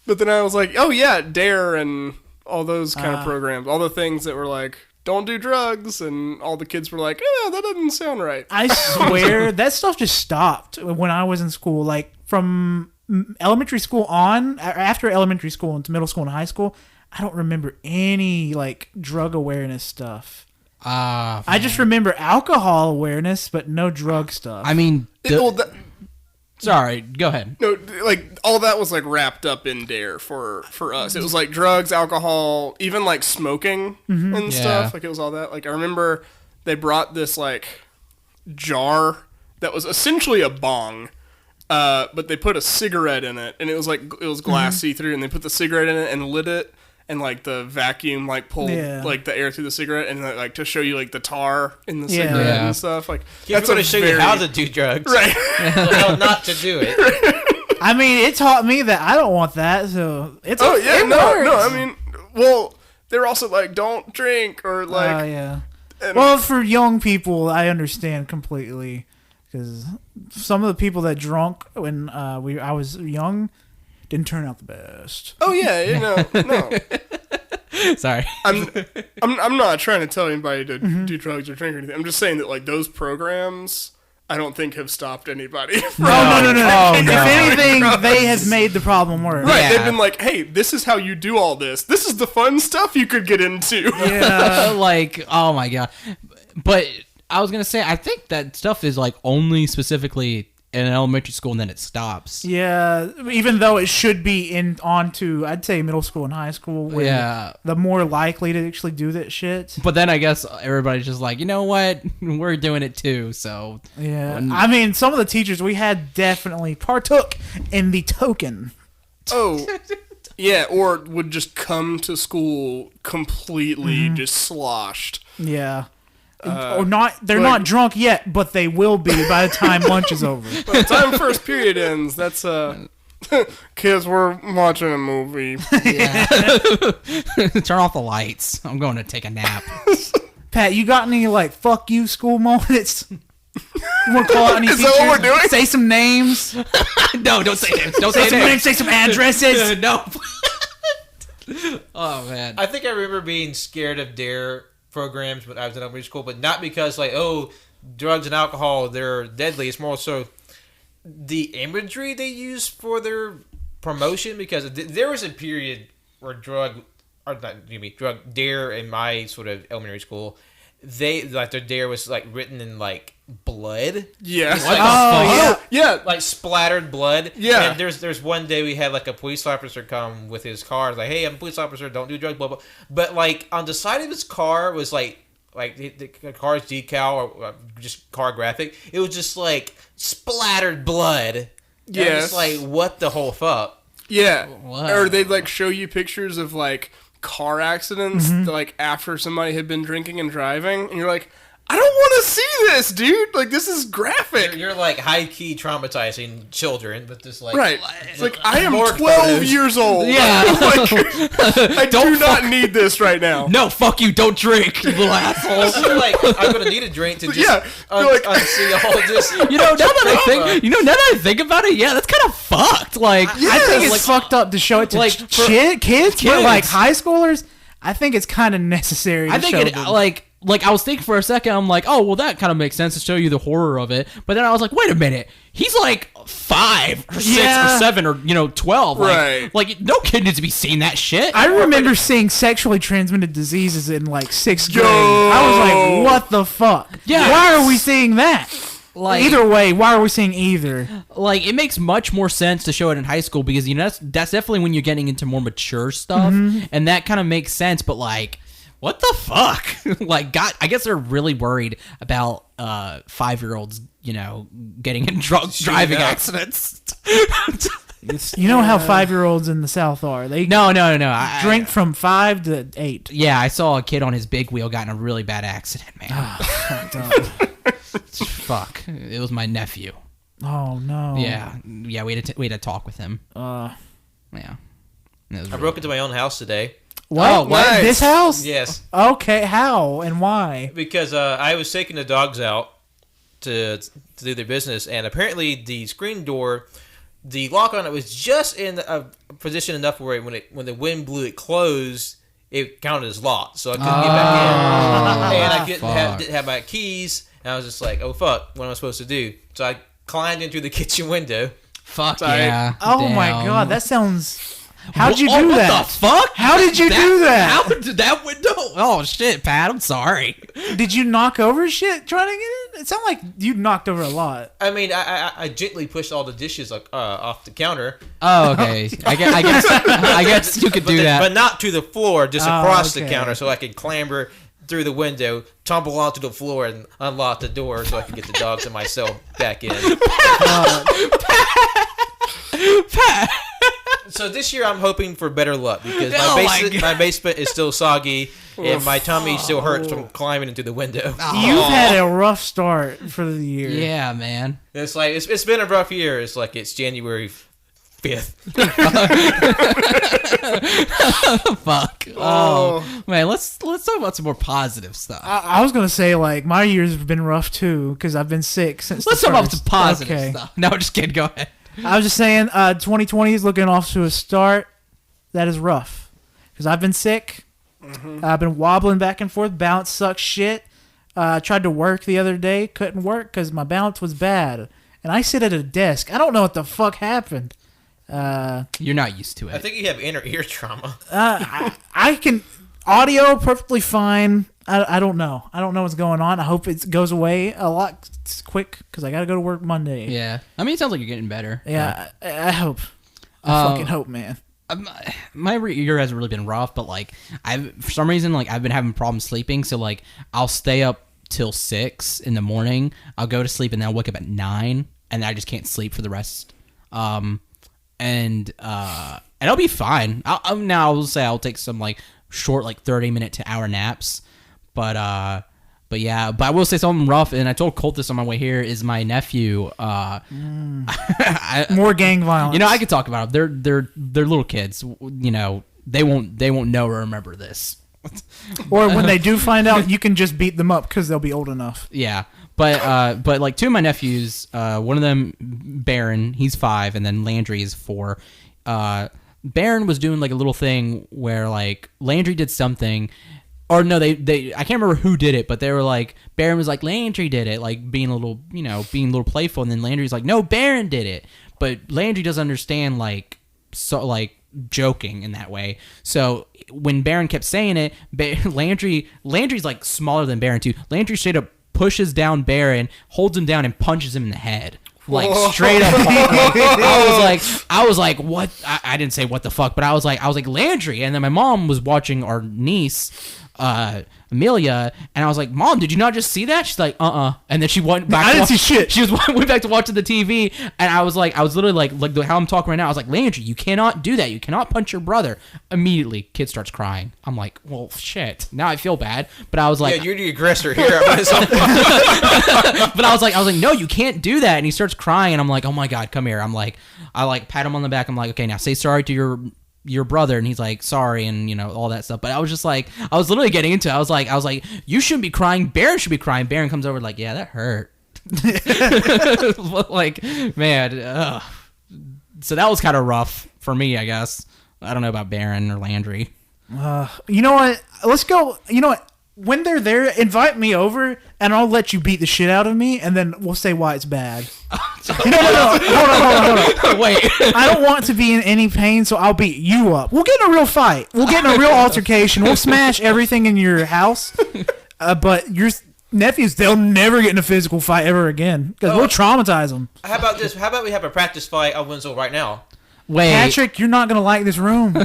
But then I was like, oh yeah, Dare and all those kind of programs, all the things that were like, don't do drugs, and all the kids were like, that doesn't sound right. I swear that stuff just stopped when I was in school. Like from elementary school on, after elementary school into middle school and high school, I don't remember any like drug awareness stuff. I just remember alcohol awareness, but no drug stuff. I mean, sorry, go ahead. No, like all that was like wrapped up in DARE for us. It was like drugs, alcohol, even like smoking and stuff. Like it was all that. Like I remember they brought this like jar that was essentially a bong, but they put a cigarette in it, and it was glass see-through, and they put the cigarette in it and lit it. And like the vacuum like pulled like the air through the cigarette, and like to show you like the tar in the cigarette and stuff. Like that's going to show you how to do drugs, right? How not to do it. I mean, it taught me that I don't want that. So it's no. I mean, well, they're also like don't drink or like Well, for young people, I understand completely because some of the people that drunk when I was young. Didn't turn out the best. Oh yeah, no. Sorry, I'm not trying to tell anybody to do drugs or drink or anything. I'm just saying that like those programs, I don't think have stopped anybody. No. If anything, they have made the problem worse. Right? Yeah. They've been like, hey, this is how you do all this. This is the fun stuff you could get into. Yeah, like oh my god. But I was gonna say, I think that stuff is like only specifically in elementary school, and then it stops. Yeah, even though it should be on to, I'd say, middle school and high school, where the more likely to actually do that shit. But then I guess everybody's just like, you know what? We're doing it too, so... Yeah, I mean, some of the teachers we had definitely partook in the token. Oh, yeah, or would just come to school completely just sloshed. Yeah. Or not? They're not drunk yet, but they will be by the time lunch is over. By the time first period ends, that's kids, we're watching a movie. Yeah. Turn off the lights. I'm going to take a nap. Pat, you got any like "fuck you" school moments? You want to call out any Is teachers? that what we're doing? Say some names. No, don't say names. Don't Say say some names. names. Say some addresses. No. Oh man. I think I remember being scared of DARE programs when I was in elementary school, but not because like, oh, drugs and alcohol, they're deadly. It's more so the imagery they use for their promotion, because there was a period where drug DARE in my sort of elementary school, they like their DARE was like written in like blood. Yeah. Like, yeah. Like splattered blood. Yeah. And there's one day we had like a police officer come with his car. Like, hey, I'm a police officer. Don't do drugs. Blah blah. But like on the side of his car was like the car's decal or just car graphic. It was just like splattered blood. Yeah. It's like what the whole fuck. Yeah. Wow. Or they'd like show you pictures of like car accidents like after somebody had been drinking and driving, and you're like, I don't want to see this, dude. Like, this is graphic. You're like high-key traumatizing children, but just like... Right. It's like, I am more 12 photos. years old. Yeah. Like, I do not need this right now. No, fuck you. Don't drink, you little asshole. So like, I'm gonna need a drink to just unsee all this. You know, now that I think about it, yeah, that's kind of fucked. Like, I think it's fucked up to show it to like, kids, but like high schoolers, I think it's kind of necessary. I think it them. like I was thinking for a second, I'm like, oh well, that kind of makes sense to show you the horror of it. But then I was like, wait a minute, he's like 5 or 6 or 7 or 12. Right. Like no kid needs to be seeing that shit. I remember seeing sexually transmitted diseases in like 6th grade. I was like, what the fuck? Yeah. Why are we seeing that? Like, either way, why are we seeing either? Like, it makes much more sense to show it in high school because, you know, that's definitely when you're getting into more mature stuff. And that kind of makes sense. But, like, what the fuck? Like, God, I guess they're really worried about 5-year-olds, you know, getting in driving accidents. You know how 5-year-olds in the South are. They No. drink from 5 to 8. Yeah, I saw a kid on his big wheel got in a really bad accident, man. Fuck. It was my nephew. Oh, no. Yeah, we had to talk with him. Yeah. I broke into my own house today. What? Oh, nice. This house? Yes. Okay, how and why? Because I was taking the dogs out to do their business, and apparently the screen door, the lock on it was just in a position enough where when the wind blew it closed, it counted as locked, so I couldn't get back in, and I didn't have my keys, and I was just like, oh fuck, what am I supposed to do? So I climbed into the kitchen window. Fuck yeah! Oh my god, that sounds. How'd you do that? What the fuck? How did you do that? How did that window? Oh shit, Pat, I'm sorry. Did you knock over shit trying to get it? It sounded like you knocked over a lot. I mean, I gently pushed all the dishes off the counter. Oh, okay. I guess you could do that, but not to the floor, just across the counter, so I could clamber through the window, tumble onto the floor, and unlock the door so I could get the dogs and myself back in. Pat. So this year I'm hoping for better luck because my basement is still soggy and my tummy still hurts from climbing into the window. You've had a rough start for the year. Yeah, man. It's like it's been a rough year. It's like it's January 5th. Fuck. Oh man, let's talk about some more positive stuff. I was gonna say like my years have been rough too because I've been sick since. Let's talk about some positive stuff. No, just kidding. Go ahead. I was just saying, 2020 is looking off to a start that is rough because I've been sick. I've been wobbling back and forth. Balance sucks shit. Tried to work the other day, couldn't work because my balance was bad. And I sit at a desk. I don't know what the fuck happened. You're not used to it. I think you have inner ear trauma. I can audio perfectly fine. I don't know. I don't know what's going on. I hope it goes away a lot quick because I got to go to work Monday. Yeah. I mean, it sounds like you're getting better. Yeah, I hope. I fucking hope, man. My year hasn't really been rough, but like for some reason, like I've been having problems sleeping. So like I'll stay up till 6 in the morning. I'll go to sleep and then I'll wake up at 9, and I just can't sleep for the rest. And I'll be fine. Now I'll say I'll take some like short, like 30-minute to hour naps. But yeah, but I will say something rough, and I told Colt this on my way here, is my nephew. More gang violence. You know, I could talk about them. They're little kids. You know, they won't know or remember this. Or when they do find out, you can just beat them up because they'll be old enough. Yeah, but like two of my nephews, one of them, Baron, he's 5, and then Landry is 4. Baron was doing like a little thing where like Landry did something. Or no, they I can't remember who did it, but they were like, Baron was like, Landry did it, like being a little playful, and then Landry's like, no, Baron did it. But Landry doesn't understand like joking in that way. So when Baron kept saying it, Landry's like smaller than Baron too. Landry straight up pushes down Baron, holds him down, and punches him in the head. Like straight up. I was like, what? I didn't say what the fuck, but I was like Landry, and then my mom was watching our niece, Amelia, and I was like, Mom, did you not just see that? She's like, and then she went back. I didn't see shit. She went back to watching the TV, and I was literally like how I'm talking right now. I was like, Landry, you cannot do that. You cannot punch your brother. Immediately, kid starts crying. I'm like, well, shit. Now I feel bad, but I was like, yeah, you're the aggressor here. But I was like, no, you can't do that. And he starts crying, and I'm like, oh my god, come here. I pat him on the back. I'm like, okay, now say sorry to your brother, and he's like, sorry, and you know, all that stuff. But I was just like, I was literally getting into it. I was like, you shouldn't be crying. Baron should be crying. Baron comes over like, yeah, that hurt. Like, man, so that was kind of rough for me, I guess. I don't know about Baron or Landry. You know what? Let's go. You know what? When they're there, invite me over, and I'll let you beat the shit out of me, and then we'll say why it's bad. No. Hold on. Wait. I don't want to be in any pain, so I'll beat you up. We'll get in a real fight. We'll get in a real altercation. We'll smash everything in your house. But your nephews, they'll never get in a physical fight ever again, because we'll traumatize them. How about this? How about we have a practice fight on Winslow right now? Wait. Patrick, you're not going to like this room.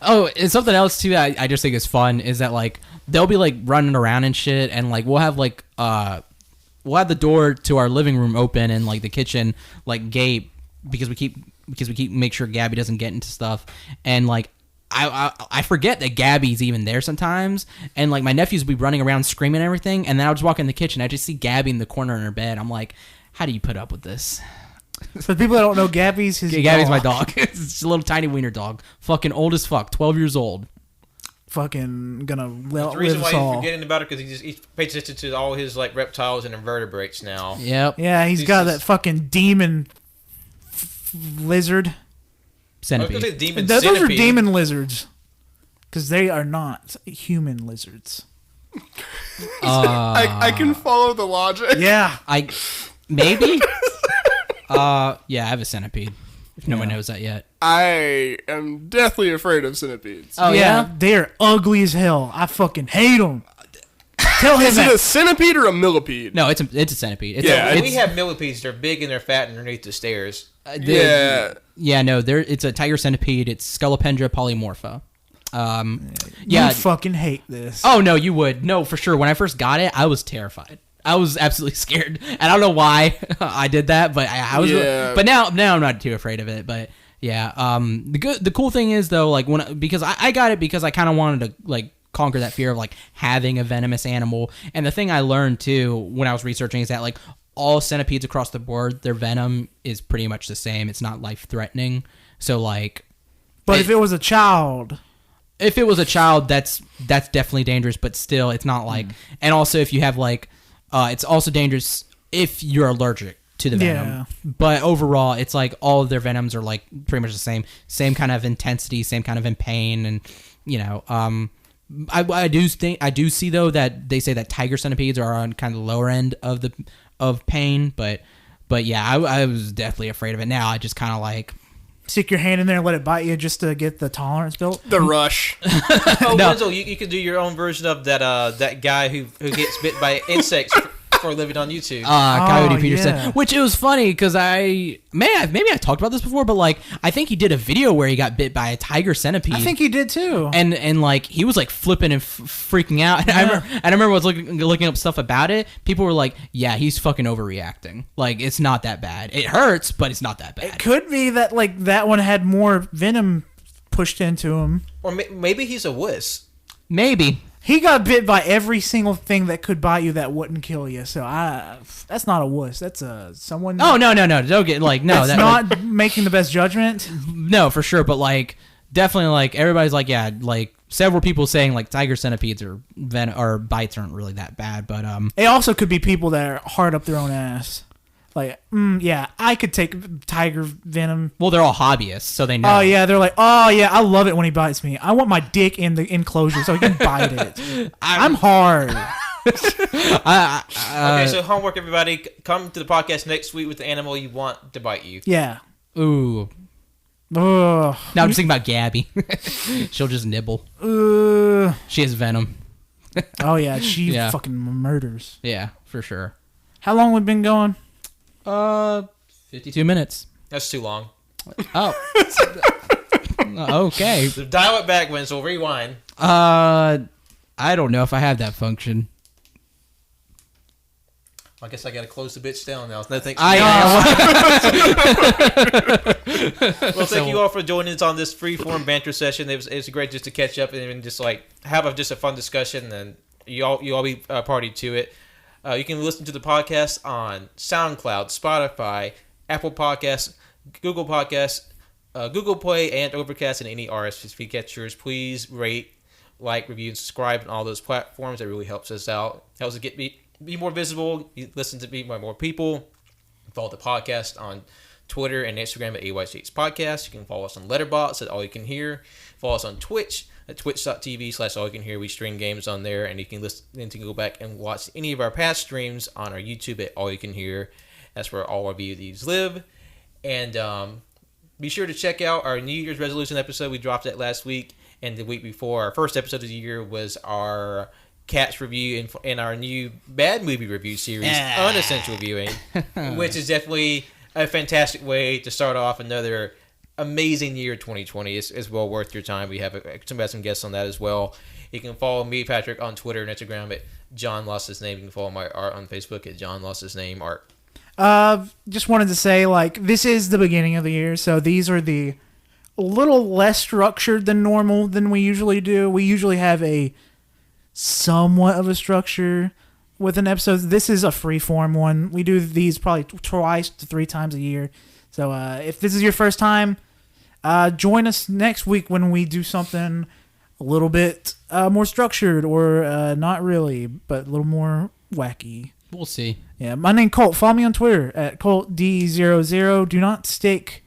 And something else too I just think is fun is that like they'll be like running around and shit, and like we'll have the door to our living room open and like the kitchen like gape because we keep make sure Gabby doesn't get into stuff, and like I forget that Gabby's even there sometimes, and like my nephews will be running around screaming and everything, and then I'll just walk in the kitchen, I just see Gabby in the corner in her bed. I'm like, how do you put up with this? For people that don't know, Gabby's my dog. It's a little tiny wiener dog. Fucking old as fuck. 12 years old. Fucking gonna the reason why he's forgetting about it because he pays attention to all his like reptiles and invertebrates now. Yep. Yeah, he's got that fucking demon lizard. Centipede. Demon Those centipede. are demon lizards. because they are not human lizards. I can follow the logic. Yeah. Maybe. Yeah, I have a centipede. If no one knows that yet. I am deathly afraid of centipedes. Oh yeah? They are ugly as hell. I fucking hate them. Tell him Is it that. a centipede or a millipede? No, it's a centipede. We have millipedes. They're big and they're fat underneath the stairs. Yeah, no, it's a tiger centipede. It's Scolopendra polymorpha. You fucking hate this. Oh no, you would. No, for sure. When I first got it, I was terrified. I was absolutely scared. And I don't know why I did that, but I was. Yeah. But now I'm not too afraid of it. But yeah, the cool thing is though, like because I got it because I kind of wanted to like conquer that fear of like having a venomous animal. And the thing I learned too when I was researching is that like all centipedes across the board, their venom is pretty much the same. It's not life threatening. So like, but if it was a child. If it was a child, that's definitely dangerous, but still, it's not like. And also, if you have like, it's also dangerous if you're allergic to the venom. Yeah. But overall, it's like all of their venoms are like pretty much the same kind of intensity, same kind of in pain, and you know, I do see though that they say that tiger centipedes are on kind of the lower end of pain, but yeah, I was definitely afraid of it. Now I just kind of like. Stick your hand in there and let it bite you just to get the tolerance built. The rush. Wenzel, you could do your own version of that guy who gets bit by insects for a living on YouTube. Coyote Peterson. Yeah. Which it was funny because maybe I talked about this before, but like I think he did a video where he got bit by a tiger centipede. I think he did too. And like he was like flipping and freaking out. And I remember I was looking up stuff about it. People were like, "Yeah, he's fucking overreacting. Like it's not that bad. It hurts, but it's not that bad." It could be that like that one had more venom pushed into him, or maybe he's a wuss. Maybe. He got bit by every single thing that could bite you that wouldn't kill you. So that's not a wuss. That's someone. Oh no! Don't get like no. That's not making the best judgment. No, for sure. But like definitely, like everybody's like, yeah, like several people saying like tiger centipedes or bites aren't really that bad. But it also could be people that are hard up their own ass. Like, yeah, I could take tiger venom. Well, they're all hobbyists, so they know. Oh, yeah, they're like, oh, yeah, I love it when he bites me. I want my dick in the enclosure so he can bite it. I'm hard. Okay, so homework, everybody. Come to the podcast next week with the animal you want to bite you. Yeah. Ooh. Ugh. Now I'm just thinking about Gabby. She'll just nibble. She has venom. Oh, yeah, she fucking murders. Yeah, for sure. How long have we been going? 52 minutes. That's too long. Oh. Okay. So dial it back, Wenzel. Rewind. I don't know if I have that function. I guess I got to close the bitch down now. No thanks. Well, thank you all for joining us on this free-form banter session. It was great just to catch up and just like have a fun discussion, and you all be party to it. You can listen to the podcast on SoundCloud, Spotify, Apple Podcasts, Google Podcasts, Google Play, and Overcast, and any RSS catchers. Please rate, like, review, and subscribe on all those platforms. That really helps us out. Helps us be more visible. You listen to me by more people. Follow the podcast on Twitter and Instagram at AYCH Podcast. You can follow us on Letterboxd at AllYouCanHear. Follow us on Twitch at twitch.tv/AllYouCanHear. We stream games on there, and you can go back and watch any of our past streams on our YouTube at AllYouCanHear. That's where all our videos live. And be sure to check out our New Year's resolution episode. We dropped that last week, and the week before. Our first episode of the year was our Cats review and our new bad movie review series, Unessential Viewing, which is definitely a fantastic way to start off another amazing year 2020. It's well worth your time. We have some guests on that as well. You can follow me, Patrick, on Twitter and Instagram at John Lost His Name. You can follow my art on Facebook at John Lost His Name Art. Just wanted to say, like, this is the beginning of the year, so these are a little less structured than normal than we usually do. We usually have a somewhat of a structure with an episode. This is a free-form one. We do these probably twice to 3 times a year. So if this is your first time, join us next week when we do something a little bit more structured, or not really, but a little more wacky. We'll see. Yeah, my name Colt. Follow me on Twitter at ColtD00. Do not stick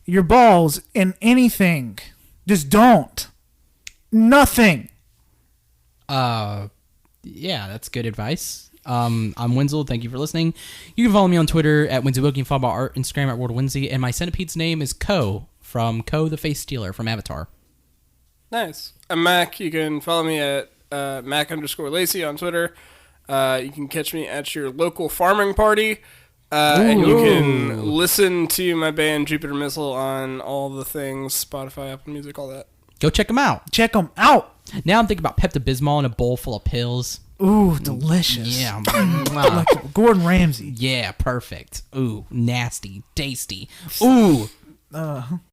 your balls in anything. Just don't. nothing. Yeah, that's good advice. I'm Wenzel. Thank you for listening. You can follow me on Twitter at WenzelWilkie and follow my art Instagram at WorldWenzy. And my centipede's name is Ko from Ko the Face Stealer from Avatar. Nice. I'm Mac. You can follow me at Mac_Lacey on Twitter. You can catch me at your local farming party. And you can listen to my band Jupiter Missile on all the things, Spotify, Apple Music, all that. Go check them out. Check them out. Now I'm thinking about Pepto-Bismol in a bowl full of pills. Ooh, delicious. Yeah. Like Gordon Ramsay. Yeah, perfect. Ooh, nasty, tasty. Ooh.